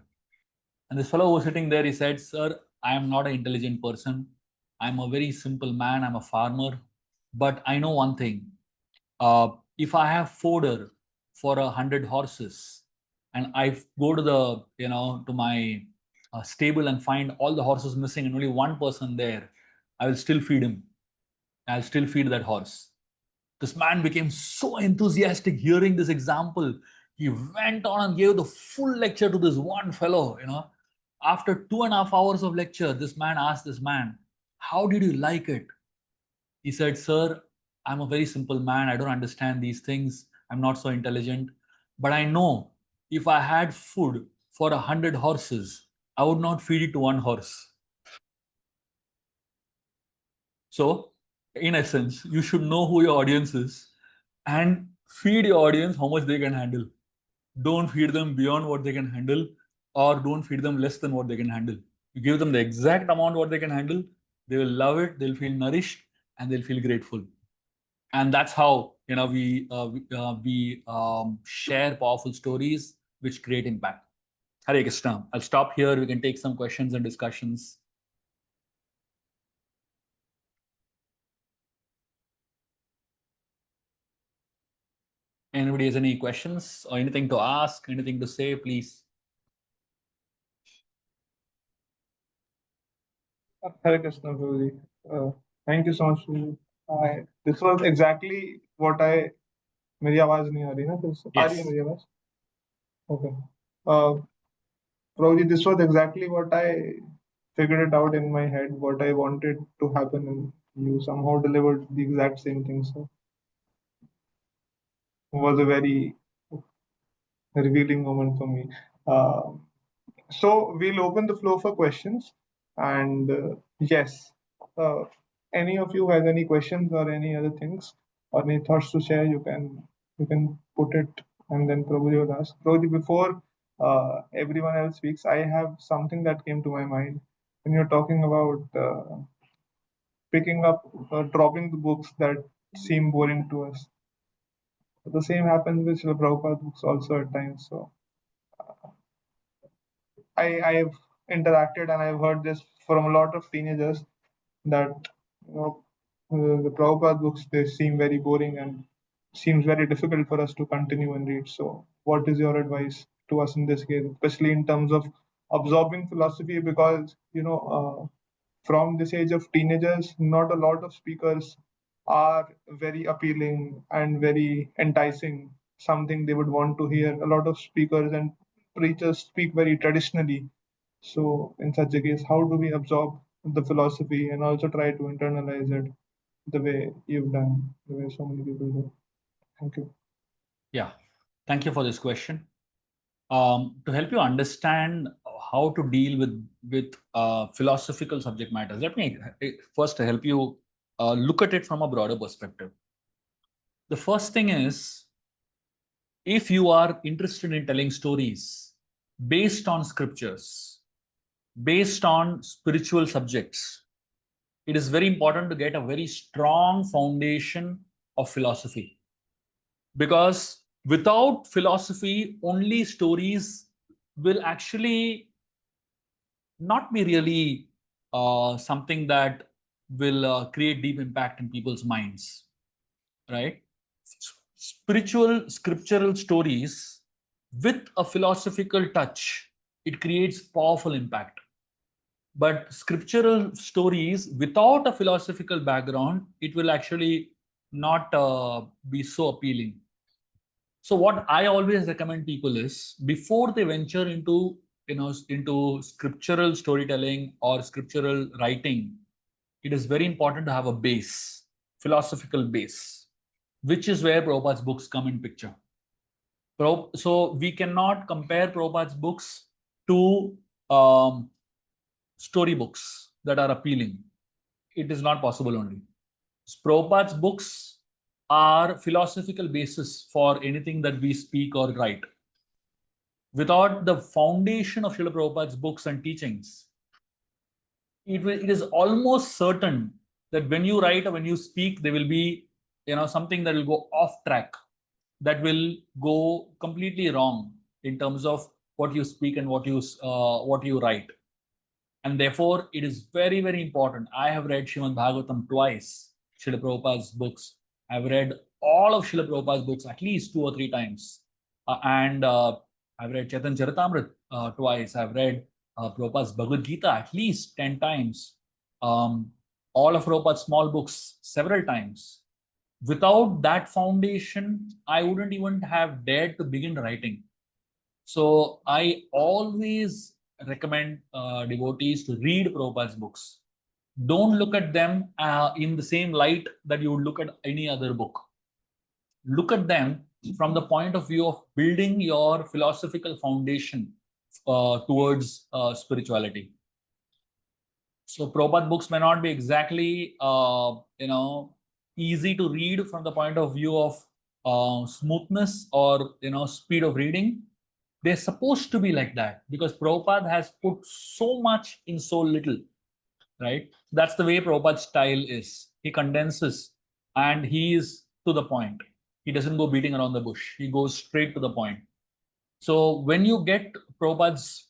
And this fellow who was sitting there, he said, Sir, I am not an intelligent person. I'm a very simple man. I'm a farmer. But I know one thing. If I have fodder for 100 horses, and I go to to my stable and find all the horses missing and only one person there, I will still feed him. I'll still feed that horse. This man became so enthusiastic hearing this example. He went on and gave the full lecture to this one fellow. After 2.5 hours of lecture, this man asked this man, How did you like it? He said, Sir, I'm a very simple man. I don't understand these things. I'm not so intelligent. But I know if I had food for 100 horses, I would not feed it to one horse. So, in essence, you should know who your audience is and feed your audience how much they can handle. Don't feed them beyond what they can handle, or don't feed them less than what they can handle. You give them the exact amount what they can handle, they will love it, they'll feel nourished, and they'll feel grateful. And that's how we share powerful stories which create impact. Hare Krishna. I'll stop here. We can take some questions and discussions. Anybody has any questions or anything to ask, anything to say, please. Hare Krishna, Prabhuji. Thank you so much. This was exactly what I. मेरी आवाज नहीं आ रही ना फिर से? आ रही है Yes. मेरी आवाज? Okay. Prabhuji, this was exactly what I figured it out in my head, what I wanted to happen, and you somehow delivered the exact same thing. So it was a very revealing moment for me. Uh, so we'll open the floor for questions. And yes, uh, any of you has any questions or any other things or any thoughts to share, you can put it, and then Prabhuji will ask. Prabhuji, before everyone else speaks, I have something that came to my mind when you're talking about picking up or dropping the books that seem boring to us. The same happens with Srila Prabhupada books also at times. So I've interacted and I've heard this from a lot of teenagers that the Prabhupada books, they seem very boring and seems very difficult for us to continue and read. So what is your advice to us in this case, especially in terms of absorbing philosophy? Because from this age of teenagers, not a lot of speakers are very appealing and very enticing, something they would want to hear. A lot of speakers and preachers speak very traditionally. So, in such a case, how do we absorb the philosophy and also try to internalize it the way you've done, the way so many people do? Thank you. Yeah. Thank you for this question. To help you understand how to deal with philosophical subject matters, let me first help you look at it from a broader perspective. The first thing is, if you are interested in telling stories based on scriptures, based on spiritual subjects, it is very important to get a very strong foundation of philosophy. Because without philosophy, only stories will actually not be really something that will create deep impact in people's minds, right? Spiritual, scriptural stories with a philosophical touch, it creates powerful impact. But scriptural stories without a philosophical background, it will actually not be so appealing. So what I always recommend people is before they venture into into scriptural storytelling or scriptural writing, it is very important to have a base, philosophical base, which is where Prabhupada's books come in picture. So we cannot compare Prabhupada's books to storybooks that are appealing. It is not possible only. Prabhupada's books are philosophical basis for anything that we speak or write. Without the foundation of Srila Prabhupada's books and teachings, it is almost certain that when you write or when you speak, there will be something that will go off track, that will go completely wrong in terms of what you speak and what you write. And therefore, it is very, very important. I have read Srimad Bhagavatam twice, Srila Prabhupada's books. I've read all of Srila Prabhupada's books at least 2 or 3 times. And I've read Chaitanya Charitamrita twice. I've read Prabhupada's Bhagavad Gita at least 10 times. All of Prabhupada's small books several times. Without that foundation, I wouldn't even have dared to begin writing. So I always recommend devotees to read Prabhupada's books. Don't look at them in the same light that you would look at any other book. Look at them from the point of view of building your philosophical foundation towards spirituality. So Prabhupada books may not be exactly easy to read from the point of view of smoothness or speed of reading. They're supposed to be like that because Prabhupada has put so much in so little, right? That's the way Prabhupada's style is. He condenses and he is to the point. He doesn't go beating around the bush. He goes straight to the point. So when you get Prabhupada's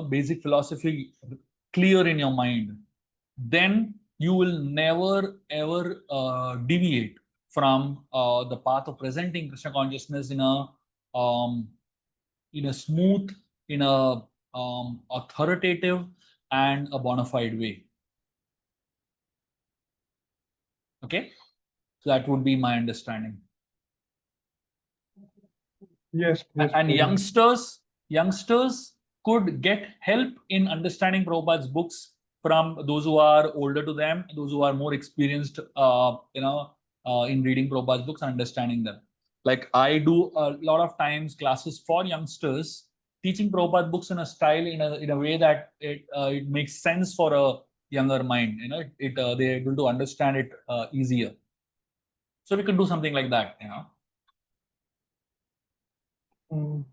basic philosophy clear in your mind, then you will never ever deviate from the path of presenting Krishna consciousness in a smooth, in a authoritative, and a bona fide way. Okay, so that would be my understanding. Yes, and youngsters could get help in understanding Prabhupada's books from those who are older to them, those who are more experienced, in reading Prabhupada's books and understanding them. Like I do a lot of times classes for youngsters, teaching Prabhupada books in a style, in a way that it makes sense for a younger mind. They're able to understand it easier. So we could do something like that.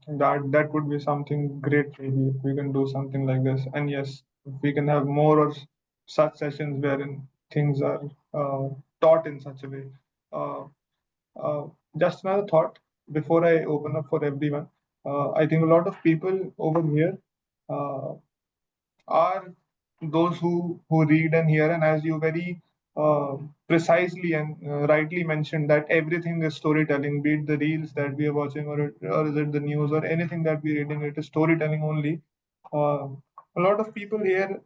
That would be something great. Maybe if we can do something like this, and yes, if we can have more of such sessions wherein things are taught in such a way. Uh, uh, just another thought before I open up for everyone. I think a lot of people over here uh, are those who read and hear, and as you very precisely and rightly mentioned, that everything is storytelling, be it the reels that we are watching, or is it the news, or anything that we're reading, it is storytelling only. A lot of people here,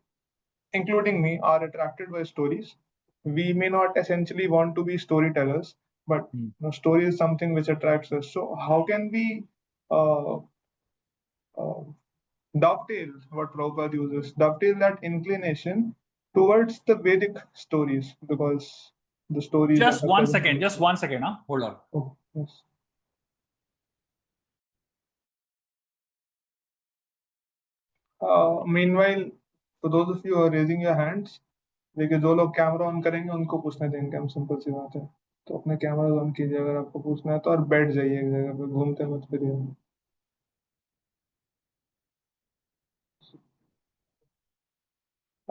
including me, are attracted by stories. We may not essentially want to be storytellers, but story is something which attracts us. So how can we uh, uh, dovetail what Prabhupada uses, dovetail that inclination towards the Vedic stories, because the stories that Just are one present second, in just 1 second. Hold on. Oh, yes. Meanwhile, for those of you who are raising your hands, देखिए जो लोग camera on करेंगे उनको पूछने देंगे हम, simple सी बात है। तो अपने कैमरा ऑन कीजिए अगर आपको पूछना है तो, और बैठ जाइए एक जगह पे, घूमते मत फिरिए।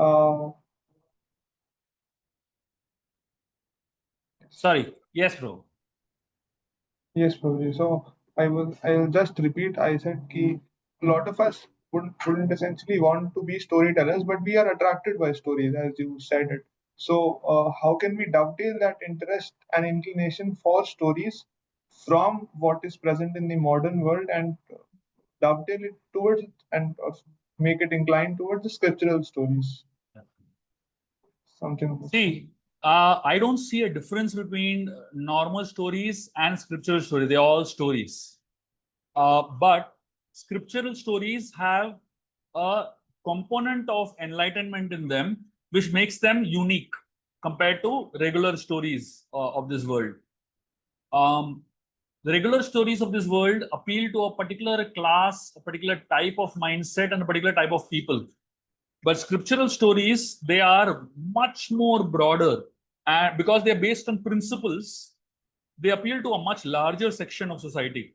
Uh, Sorry. Yes, bro. Yes, Prabhuji. So I'll just repeat. I said कि a lot of us wouldn't essentially want to be storytellers, but we are attracted by stories, as you said it. So how can we dovetail that interest and inclination for stories from what is present in the modern world and dovetail it towards it and make it inclined towards the scriptural stories. Something of this kind. See, I don't see a difference between normal stories and scriptural stories. They're all stories. But scriptural stories have a component of enlightenment in them, which makes them unique compared to regular stories of this world. Um, the regular stories of this world appeal to a particular class, a particular type of mindset, and a particular type of people. But scriptural stories, they are much more broader, and because they're based on principles, they appeal to a much larger section of society.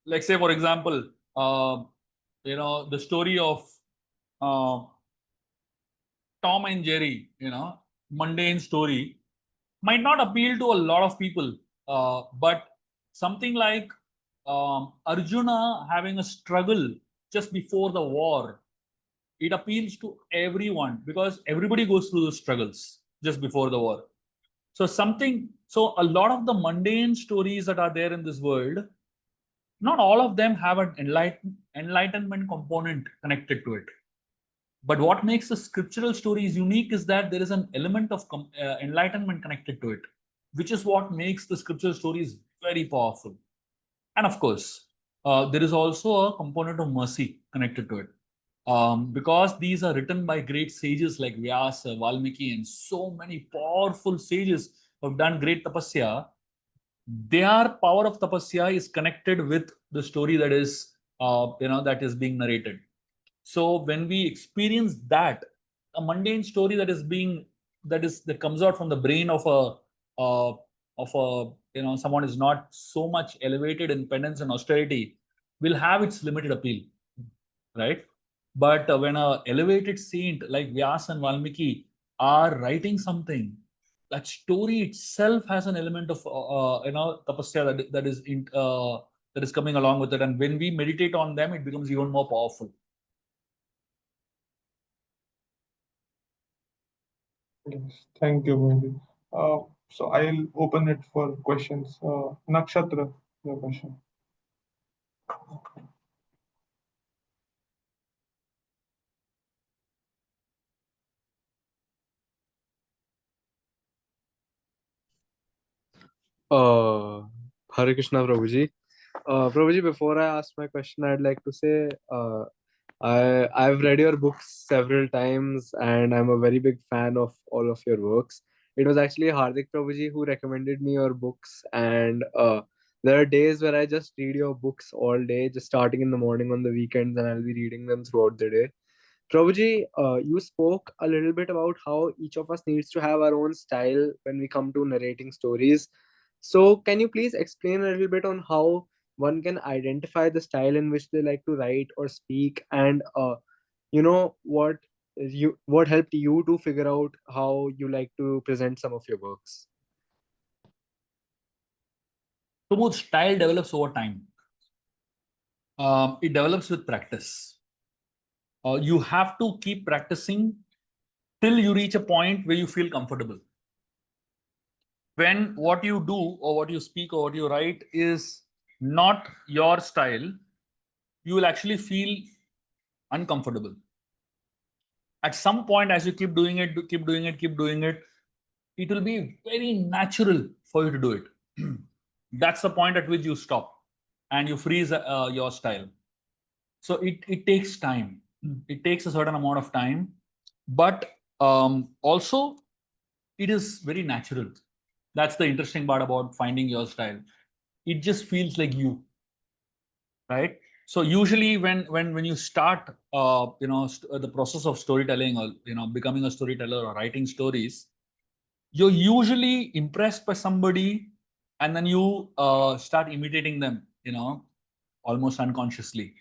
Like, say, for example, the story of uh, Tom and Jerry, mundane story, might not appeal to a lot of people, but something like Arjuna having a struggle just before the war, it appeals to everyone because everybody goes through those struggles just before the war. So a lot of the mundane stories that are there in this world, not all of them have an enlightenment component connected to it. But what makes the scriptural stories unique is that there is an element of enlightenment connected to it, which is what makes the scriptural stories very powerful. And of course, there is also a component of mercy connected to it. Because these are written by great sages like Vyasa, Valmiki, and so many powerful sages who have done great tapasya, their power of tapasya is connected with the story that is being narrated. So when we experience that, a mundane story that comes out from the brain of a someone is not so much elevated in penance and austerity, will have its limited appeal, right? But when a elevated saint like Vyas and Valmiki are writing something, that story itself has an element of tapasya that is coming along with it, and when we meditate on them, it becomes even more powerful. Yes, thank you, Bhundi. So I'll open it for questions. Nakshatra, your question. Uh, Hare Krishna, Prabhuji. Prabhuji, before I ask my question, I'd like to say I've read your books several times, and I'm a very big fan of all of your works. It was actually Hardik Prabhuji who recommended me your books, and there are days where I just read your books all day, just starting in the morning on the weekends, and I'll be reading them throughout the day. Prabhuji, you spoke a little bit about how each of us needs to have our own style when we come to narrating stories. So, can you please explain a little bit on how one can identify the style in which they like to write or speak, and what helped you to figure out how you like to present some of your works? So both style develops over time. It develops with practice. You have to keep practicing till you reach a point where you feel comfortable. When what you do or what you speak or what you write is not your style, you will actually feel uncomfortable. At some point, as you keep doing it, keep doing it, it will be very natural for you to do it. That's the point at which you stop and you freeze your style. So it takes time. It takes a certain amount of time, but also it is very natural. That's the interesting part about finding your style. It just feels like you, right? So usually when you start the process of storytelling, or becoming a storyteller or writing stories, you're usually impressed by somebody, and then you start imitating them, almost unconsciously.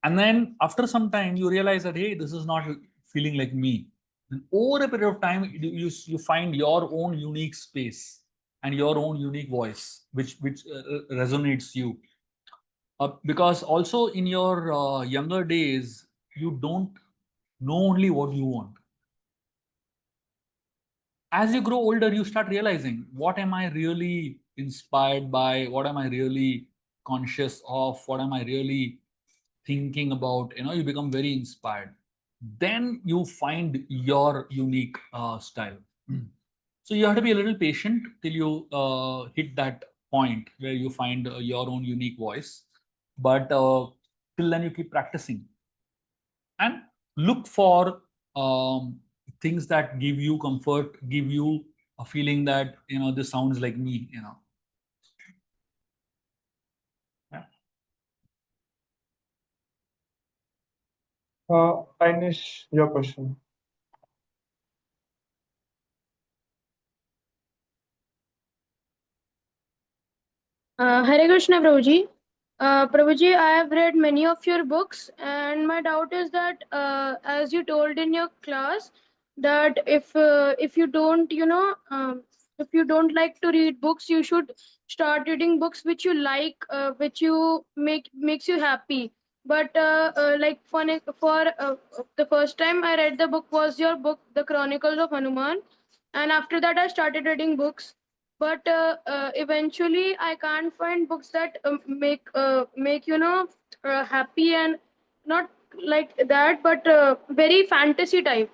And then after some time, you realize that, hey, this is not feeling like me. And over a period of time, you find your own unique space and your own unique voice, which resonates you. Because also in your younger days, you don't know only what you want. As you grow older, you start realizing, what am I really inspired by, what am I really conscious of, what am I really thinking about, you become very inspired. Then you find your unique style. So you have to be a little patient till you hit that point where you find your own unique voice. But till then, you keep practicing and look for things that give you comfort, give you a feeling that this sounds like me. Yeah. Inish, your question. Hare Krishna, Prabhuji. Prabhuji, I have read many of your books, and my doubt is that, as you told in your class, that if you don't, if you don't like to read books, you should start reading books which you like, which you makes you happy. But like for the first time I read the book was your book, The Chronicles of Hanuman, and after that I started reading books, but eventually I can't find books that make happy, and not like that, but very fantasy type.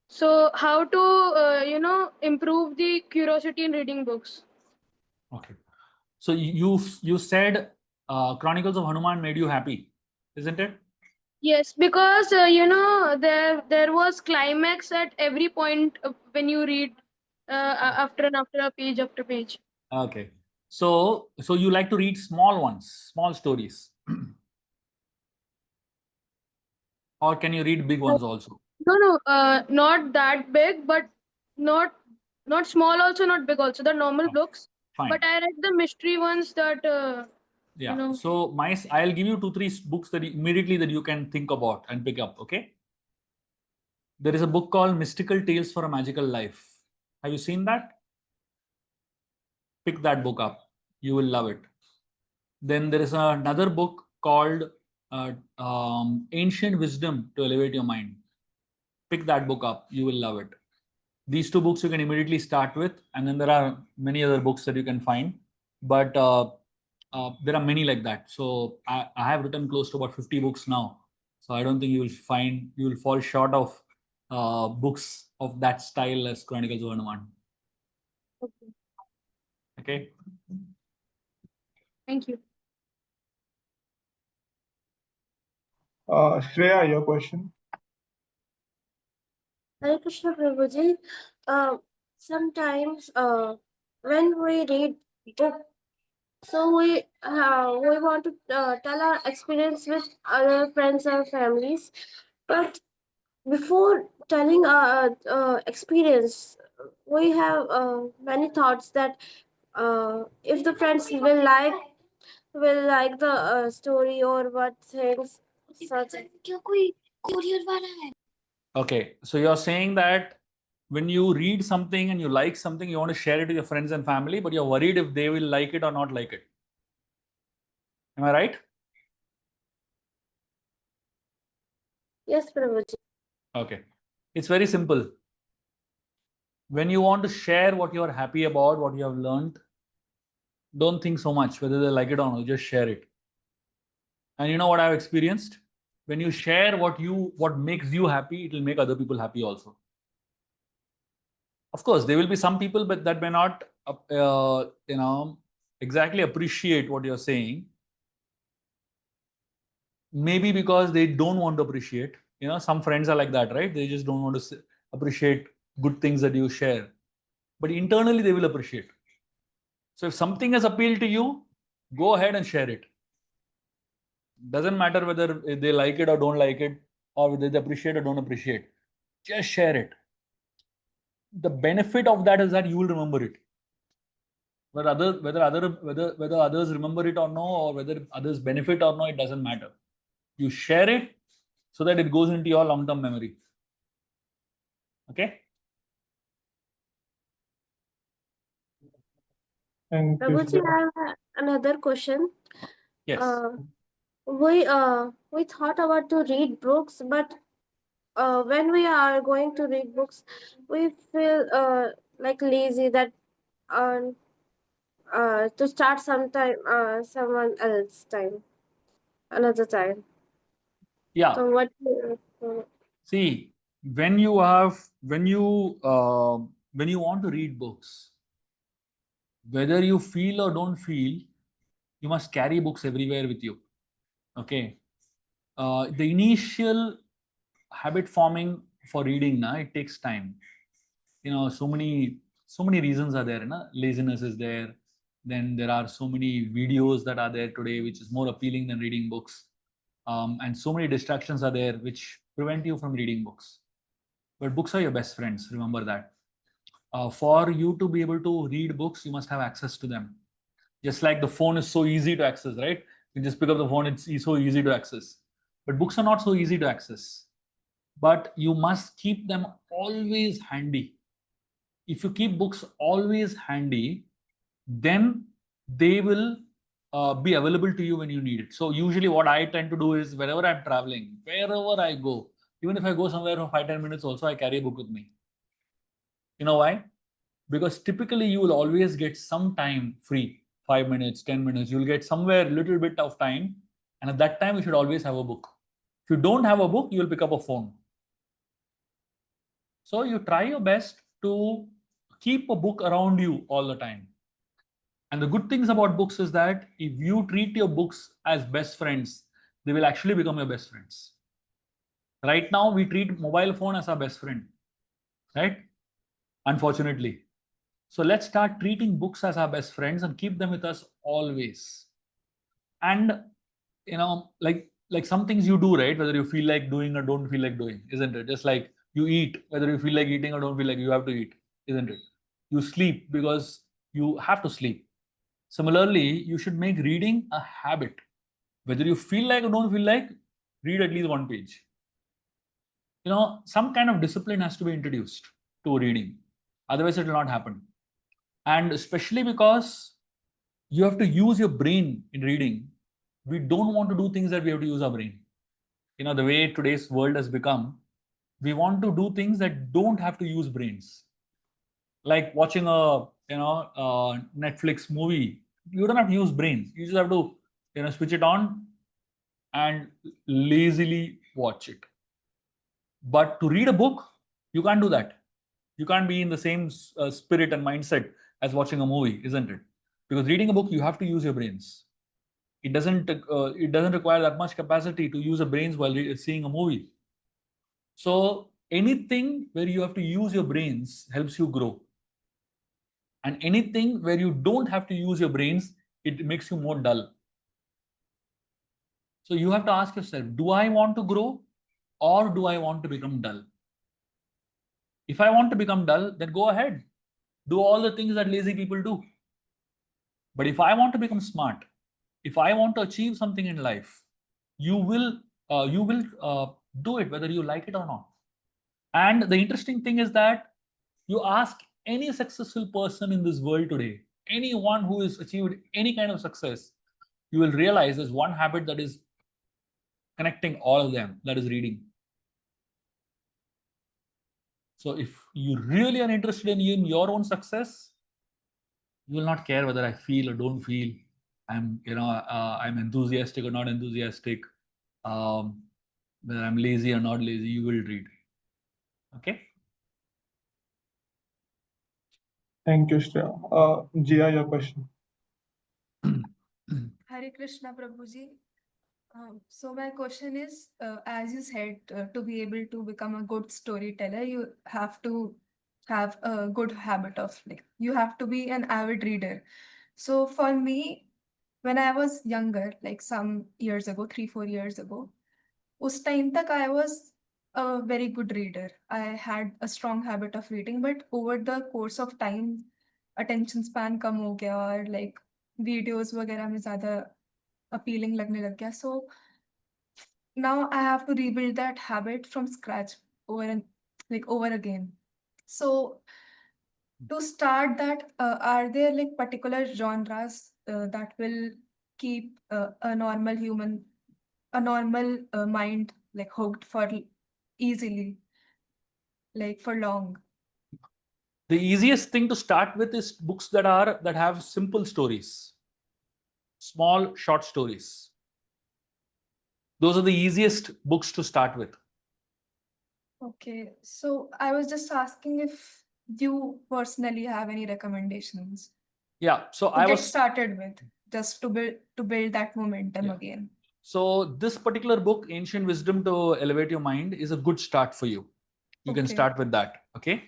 So how to improve the curiosity in reading books? Okay. So you said Chronicles of Hanuman made you happy, isn't it? Yes, because there was climax at every point when you read after a page after page. Okay. So you like to read small ones, small stories, or can you read big ones also? No, not that big, but not not small also, not big also. The normal Okay, books. fine. But I read the mystery ones that Yeah. So I'll give you 2 3 books that immediately that you can think about and pick up. Okay. There is a book called Mystical Tales for a Magical Life. Have you seen that? Pick that book up. You will love it. Then there is another book called Ancient Wisdom to Elevate Your Mind. Pick that book up. You will love it. These 2 books you can immediately start with, and then there are many other books that you can find. But there are many like that. So I have written close to about 50 books now. So I don't think you will fall short of books of that style as Chronicles of Hanuman. Okay. Thank you. Shreya, your question. Hare Krishna Prabhuji. Sometimes when we read book, so we want to tell our experience with other friends or families, but before telling our experience, we have many thoughts that if the friends will like the story or what things such. Okay. So you're saying that when you read something and you like something, you want to share it with your friends and family, but you're worried if they will like it or not like it. Am I right? Yes, Prabhuji. Okay. It's very simple. When you want to share what you are happy about, what you have learned, don't think so much whether they like it or not, just share it. And you know what I've experienced? When you share what makes you happy, it will make other people happy also. Of course, there will be some people but that may not exactly appreciate what you're saying. Maybe because they don't want to appreciate. Some friends are like that, right? They just don't want to appreciate good things that you share, but internally they will appreciate. So if something has appealed to you, go ahead and share it. Doesn't matter whether they like it or don't like it, or whether they appreciate or don't appreciate. Just share it. The benefit of that is that you will remember it. Whether others remember it or no, or whether others benefit or no, it doesn't matter. You share it so that it goes into your long-term memory. Okay. Thank you, Prabhuji, Shreya. I have another question. Yes. We thought about to read books, but when we are going to read books, we feel like lazy that to start sometime someone else time, another time. Yeah. So what? See, when you want to read books, whether you feel or don't feel, you must carry books everywhere with you. Okay. The initial habit forming for reading, it takes time. So many reasons are there. Laziness is there. Then there are so many videos that are there today, which is more appealing than reading books. And so many distractions are there which prevent you from reading books. But books are your best friends. Remember that. For you to be able to read books, you must have access to them. Just like the phone is so easy to access, right? You just pick up the phone, it's so easy to access. But books are not so easy to access. But you must keep them always handy. If you keep books always handy, then they will be available to you when you need it. So usually what I tend to do is wherever I'm traveling, wherever I go, even if I go somewhere for 5-10 minutes also, I carry a book with me. You know why? Because typically you will always get some time free, 5 minutes, 10 minutes. You'll get somewhere a little bit of time. And at that time, you should always have a book. If you don't have a book, you will pick up a phone. So you try your best to keep a book around you all the time. And the good things about books is that if you treat your books as best friends, they will actually become your best friends. Right now, we treat mobile phone as our best friend, right? Unfortunately. So let's start treating books as our best friends and keep them with us always. And like some things you do, right? Whether you feel like doing or don't feel like doing, isn't it? Just like you eat, whether you feel like eating or don't feel like, you have to eat, isn't it? You sleep because you have to sleep. Similarly, you should make reading a habit. Whether you feel like or don't feel like, read at least one page. Some kind of discipline has to be introduced to reading. Otherwise, it will not happen. And especially because you have to use your brain in reading, we don't want to do things that we have to use our brain. The way today's world has become, we want to do things that don't have to use brains. Like watching a Netflix movie, you don't have to use brains. You just have to switch it on and lazily watch it. But to read a book, you can't do that. You can't be in the same spirit and mindset as watching a movie, isn't it? Because reading a book, you have to use your brains. It doesn't require that much capacity to use your brains while seeing a movie. So anything where you have to use your brains helps you grow. And anything where you don't have to use your brains, it makes you more dull. So you have to ask yourself, do I want to grow or do I want to become dull? If I want to become dull, then go ahead. Do all the things that lazy people do. But if I want to become smart, if I want to achieve something in life, you will do it whether you like it or not. And the interesting thing is that you ask any successful person in this world today, anyone who has achieved any kind of success, you will realize there's one habit that is connecting all of them, that is reading. So if you really are interested in your own success, you will not care whether I feel or don't feel. I'm enthusiastic or not enthusiastic. Whether I'm lazy or not lazy, you will read. Okay. Thank you, Shreya. Jia, your question. Hare Krishna, Prabhuji. So my question is, as you said, to be able to become a good storyteller, you have to have a good habit of you have to be an avid reader. So for me, when I was younger, like some years ago, 3-4 years ago, us time tak I was a very good reader. I had a strong habit of reading, but over the course of time, attention span कम हो गया और videos वगैरह में ज़्यादा appealing लगने लग गया. So now I have to rebuild that habit from scratch over and over again. So to start that, are there particular genres that will keep a normal mind hooked for easily, for long? The easiest thing to start with is books that have simple stories, small short stories. Those are the easiest books to start with. Okay, so I was just asking if you personally have any recommendations Yeah, so to I get was started with, just to build that momentum Yeah. again. So this particular book, Ancient Wisdom to Elevate Your Mind, is a good start for you. You can Okay. start with that. Okay.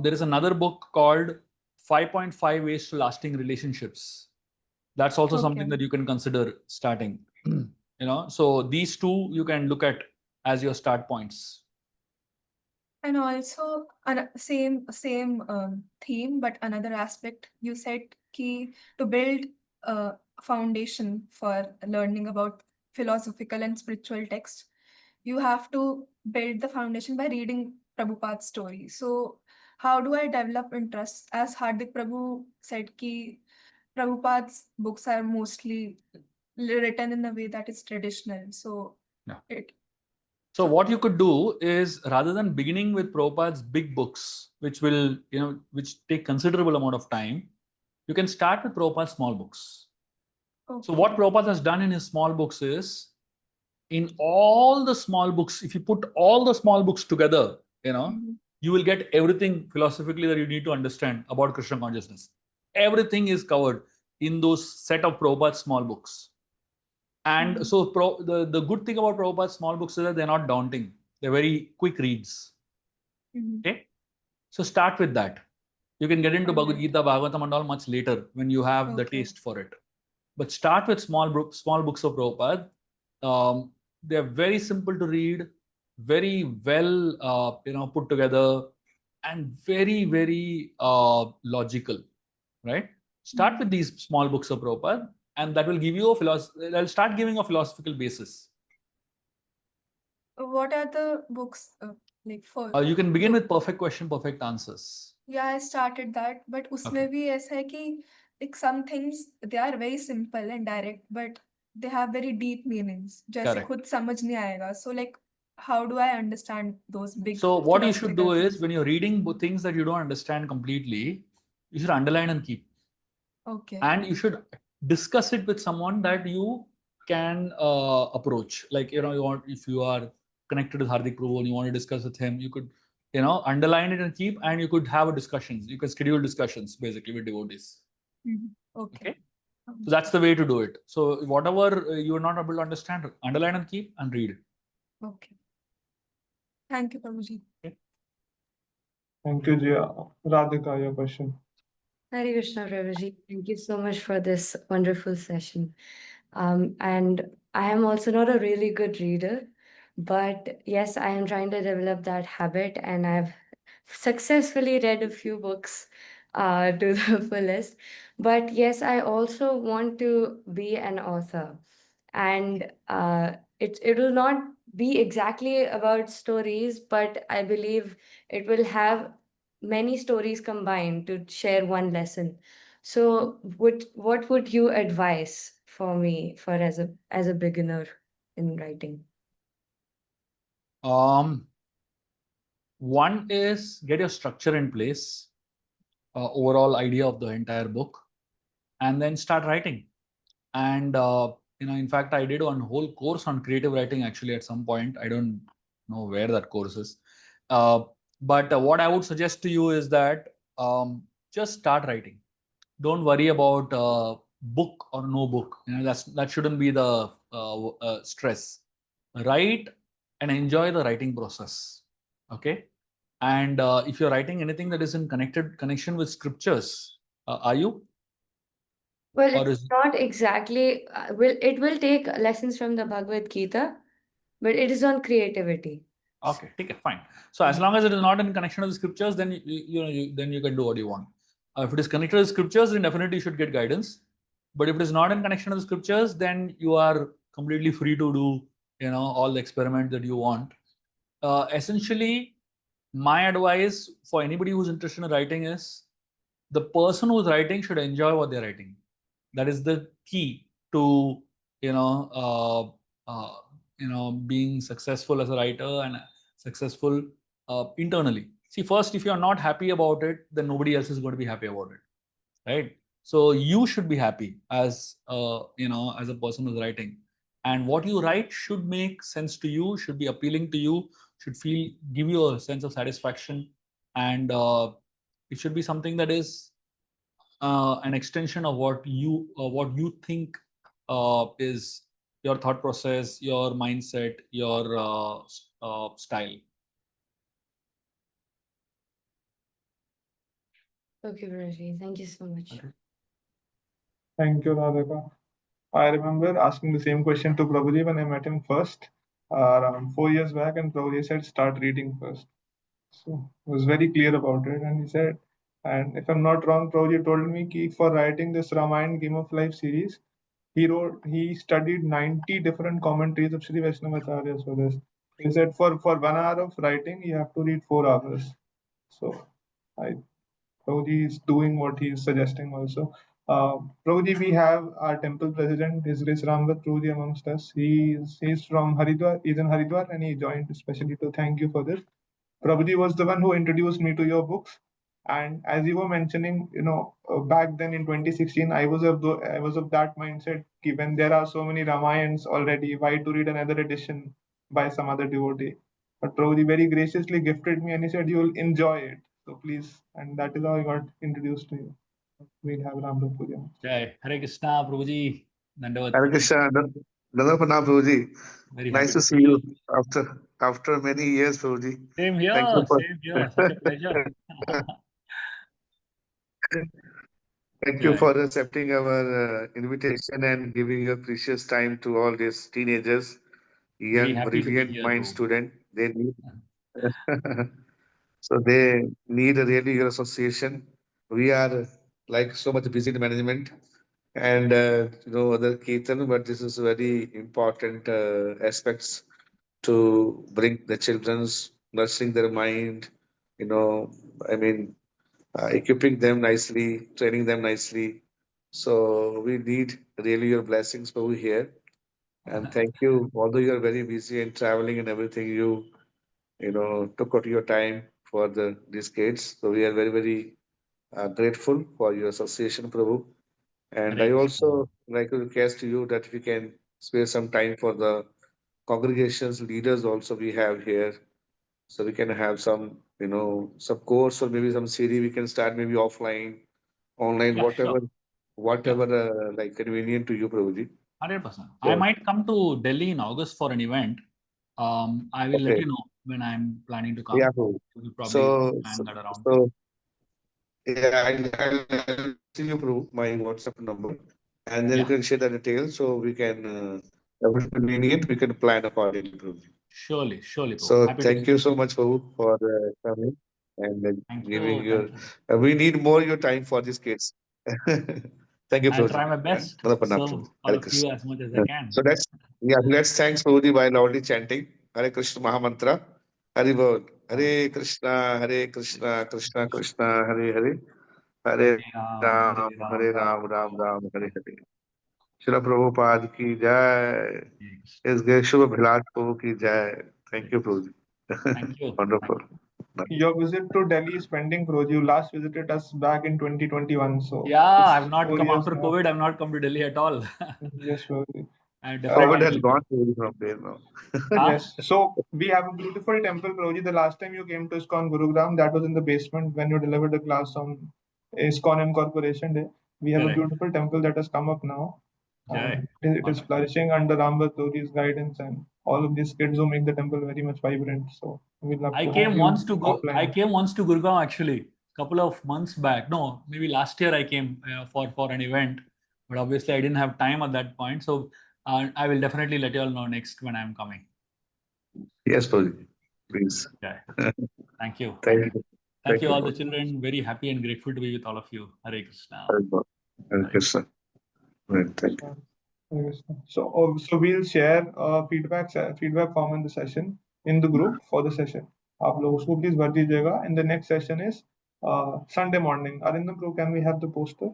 There is another book called 5.5 Ways to Lasting Relationships. That's also something Okay. that you can consider starting. So these two you can look at as your start points. And also same theme, but another aspect. You said key to build a foundation for learning about philosophical and spiritual texts. You have to build the foundation by reading Prabhupada's story. So how do I develop interest? As Hardik Prabhu said, ki Prabhupada's books are mostly written in a way that is traditional. So Yeah. it So what you could do is, rather than beginning with Prabhupada's big books, which take considerable amount of time, you can start with Prabhupada's small books. So what okay. Prabhupada has done in his small books is, in all the small books, if you put all the small books together, Mhm. you will get everything philosophically that you need to understand about Krishna consciousness. Everything is covered in those set of Prabhupada's small books. And so the good thing about Prabhupada's small books is that they're not daunting. They're very quick reads. Mhm. Okay? So start with that. You can get into Bhagavad Alright. Gita, Bhagavatam and all much later when you have the Okay. taste for it. But start with small books of Prabhupada. They're very simple to read, very well put together, and very, very logical. Right? Start with these small books of Prabhupada, and that will give you they'll start giving a philosophical basis. What are the books like for? You can begin look, with Perfect Question, Perfect Answers. Yeah, I started that, but उसमें Okay. भी ऐसा है कि like some things they are very simple and direct, but they have very deep meanings. जैसे Correct. खुद समझ नहीं आएगा. So like, how do I understand those big So what you should do philosophical is, things? when you're reading things that you don't understand completely, you should underline and keep. Okay. And you should discuss it with someone that you can approach. Like, if you are connected with Hardik Prabhu and you want to discuss with him, you could underline it and keep, and you could have a discussion. You can schedule discussions basically with devotees. Okay. Okay, so that's the way to do it. So whatever you are not able to understand, underline and keep and read. Okay. Thank you, Prabhuji. Thank you, Jia. Radhika, your question. Hare Krishna, Prabhuji. Thank you so much for this wonderful session. And I am also not a really good reader, but yes, I am trying to develop that habit, and I've successfully read a few books to the fullest. But yes, I also want to be an author, and it will not be exactly about stories, but I believe it will have many stories combined to share one lesson. So, what would you advise for me for as a beginner in writing? One is, get your structure in place, overall idea of the entire book, and then start writing. And in fact, I did one whole course on creative writing actually at some point. I don't know where that course is. But what I would suggest to you is that, just start writing. Don't worry about book or no book. That shouldn't be the stress. Write and enjoy the writing process. Okay. And if you're writing anything that is in connection with scriptures, are you? Well, Or it's is not exactly. Will take lessons from the Bhagavad Gita, but it is on creativity. okay? Take it, fine. So as long as it is not in connection with the scriptures, then then you can do what you want. If it is connected with scriptures, then definitely you should get guidance. But if it is not in connection with the scriptures, then you are completely free to do all the experiment that you want. Essentially, my advice for anybody who's interested in writing is, the person who's writing should enjoy what they're writing. That is the key to you know being successful as a writer and successful internally. See, first, if you're not happy about it, then nobody else is going to be happy about it, right? So you should be happy as as a person who's writing, and what you write should make sense to you, should be appealing to you, should give you a sense of satisfaction, and it should be something that is an extension of what you think is your thought process, your mindset, your style. Okay, Prabhuji. Thank you so much. Okay. Thank you, Radhika. I remember asking the same question to Prabhuji when I met him first, around 4 years back, and Prabhuji said, start reading first. So he was very clear about it, and he said, and if I'm not wrong, Prabhuji told me that for writing this Ramayana Game of Life series, he studied 90 different commentaries of Sri Vaishnavacharyas for this. He said for 1 hour of writing, you have to read 4 hours. So I Prabhuji is doing what he is suggesting also. Prabhuji, we have our temple president, His Grace Ramvat Prabhuji amongst us. He's from Haridwar, he's in Haridwar, and he joined especially to thank you for this. Prabhuji was the one who introduced me to your books. And as you were mentioning, back then in 2016, I was of that mindset. When there are so many Ramayans already, why to read another edition by some other devotee? But Prabhuji very graciously gifted me, and he said you'll enjoy it. So please, and that is how I got introduced to you. We'll have Ram Puja. Jai Hare Krishna, Prabhuji. Dandavat. Hare Krishna, Nandapana Prabhuji. Very Nice happy to to see see you you. after many years, Prabhuji. Same Thank you here, for same here. Such a pleasure. thank you Jai. for accepting our invitation and giving your precious time to all these teenagers, Very young, happy to be brilliant here, mind Prabhu. student. They need so they need really your association. We are like so much busy in management and other Kirtan, but this is very important aspects to bring the children's nurturing their mind, you know, I mean, equipping them nicely, training them nicely. So we need really your blessings over here. And thank you. Although you are very busy and traveling and everything, you took out your time for these kids. So we are very, very grateful for your association, Prabhu. And Hare I Krishna. also like to request to you that if you can spare some time for the congregations leaders also we have here, so we can have some course or maybe some series we can start maybe offline, online, Yeah, sure. whatever Sure. like convenient to you, Prabhuji. 100%. I So might come to Delhi in August for an event. I will let okay, you know when I'm planning to yeah, come. Prabhuji. We'll probably So plan so, that around. so yeah, I'll see you, Prabhu, my WhatsApp number, and then you Yeah, can share the details so we can, if it's convenient, we can plan accordingly, Prabhuji. surely, Prabhu. So Happy to. thank you so much, Prabhu, for coming and Thank giving you. your. Thank you. We need more your time for these kids. Thank you, I'll Prabhuji. try my best to Nada Pranam, serve Prabhuji. all Hare of you Krishna. as much as I can. So let's thanks Prabhuji by loudly chanting Hare Krishna Mahamantra. Hare Bol. Hare Krishna, Hare Krishna, Krishna Krishna, Hare Hare. Hare Ram, Hare Ram, Ram Ram, Hare Hare. Srila Prabhupada ki jai. His Grace Shubha Vilas Prabhu ki jai. Thank you, Prabhuji. Thank you. Wonderful. Your visit to Delhi is pending, Prabhuji. You last visited us back in 2021, so Yeah, it's I've not 4 come years after now. COVID. I've not come to Delhi at all. Yes, Prabhuji. I COVID definitely has will gone come. from there now. Huh? Yes. So we have a beautiful temple, Prabhuji. The last time you came to ISKCON Gurugram, that was in the basement when you delivered the class on ISKCON Incorporation Day. We have a Correct. beautiful temple that has come up now. Jai. It is Wonderful. flourishing under Rambat Dhori's guidance and all of these kids who make the temple very much vibrant. So we'd love I to have came you once to go. I offline. came once to Gurgaon actually, couple of months back. No, maybe last year I came for an event, but obviously I didn't have time at that point. So I will definitely let you all know next when I'm coming. Yes, Prabhuji. Please. Yeah. Thank you. Thank you. Thank Thank you you, all the Prabhuji. children. Very happy and grateful to be with all of you. Hare Krishna. Hare Hare Krishna. Right, thank you. Yes. So we'll share feedback form in the session in the group for the session. आप लोग उसको please भर दीजिएगा. And the next session is Sunday morning. Arindam Pro, can we have the poster?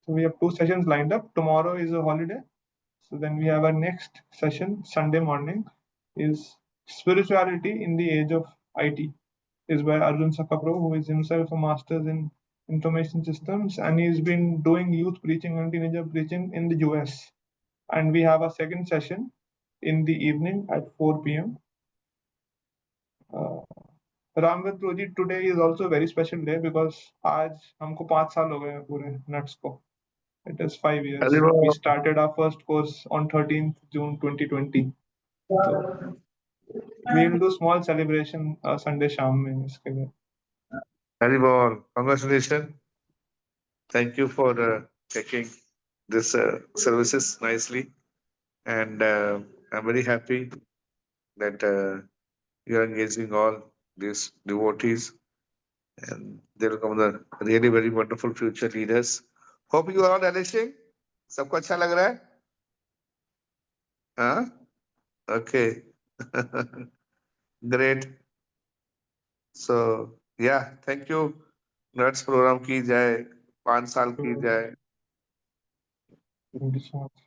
So we have 2 sessions lined up. Tomorrow is a holiday, So then we have our next session, Sunday morning, is Spirituality in the Age of IT, is by Arjun Sakapro, who is himself a master's in information systems, and he's been doing youth preaching and teenager preaching in the US. And we have a second session in the evening at 4 p.m. रामवत प्रो ji, today is also very special day because आज हमको 5 साल हो गए हैं पूरे nuts को. It is 5 years. अरे We वाह, started our first course on 13th June 2020. So we'll do small celebration Sunday शाम में इसके लिए. very well. Congratulations. Thank you for taking this services nicely, and I'm very happy that you are engaging all these devotees, and they will become the really very wonderful future leaders. Hope you are all relishing. सबको अच्छा लग रहा है? हाँ? Okay. Great. So yeah, thank you. Nuts program की जाए, 5 साल की जाए. Thank you so much.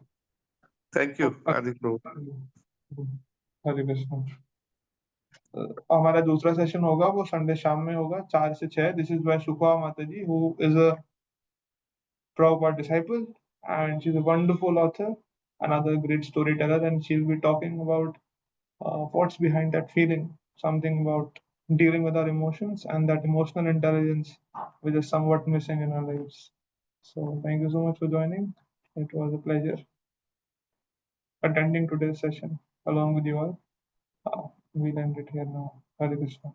Thank you Aditya Prabhu. Hare Krishna. हमारा दूसरा सेशन होगा वो संडे शाम में होगा 4 से 6. This is by Shubha Mata ji, who is a Prabhupada disciple, and she's a wonderful author, another great storyteller, and she'll be talking about what's behind that feeling, something about dealing with our emotions and that emotional intelligence which is somewhat missing in our lives. So thank you so much for joining. It was a pleasure attending today's session along with you all. We'll end it here now. Hare Krishna.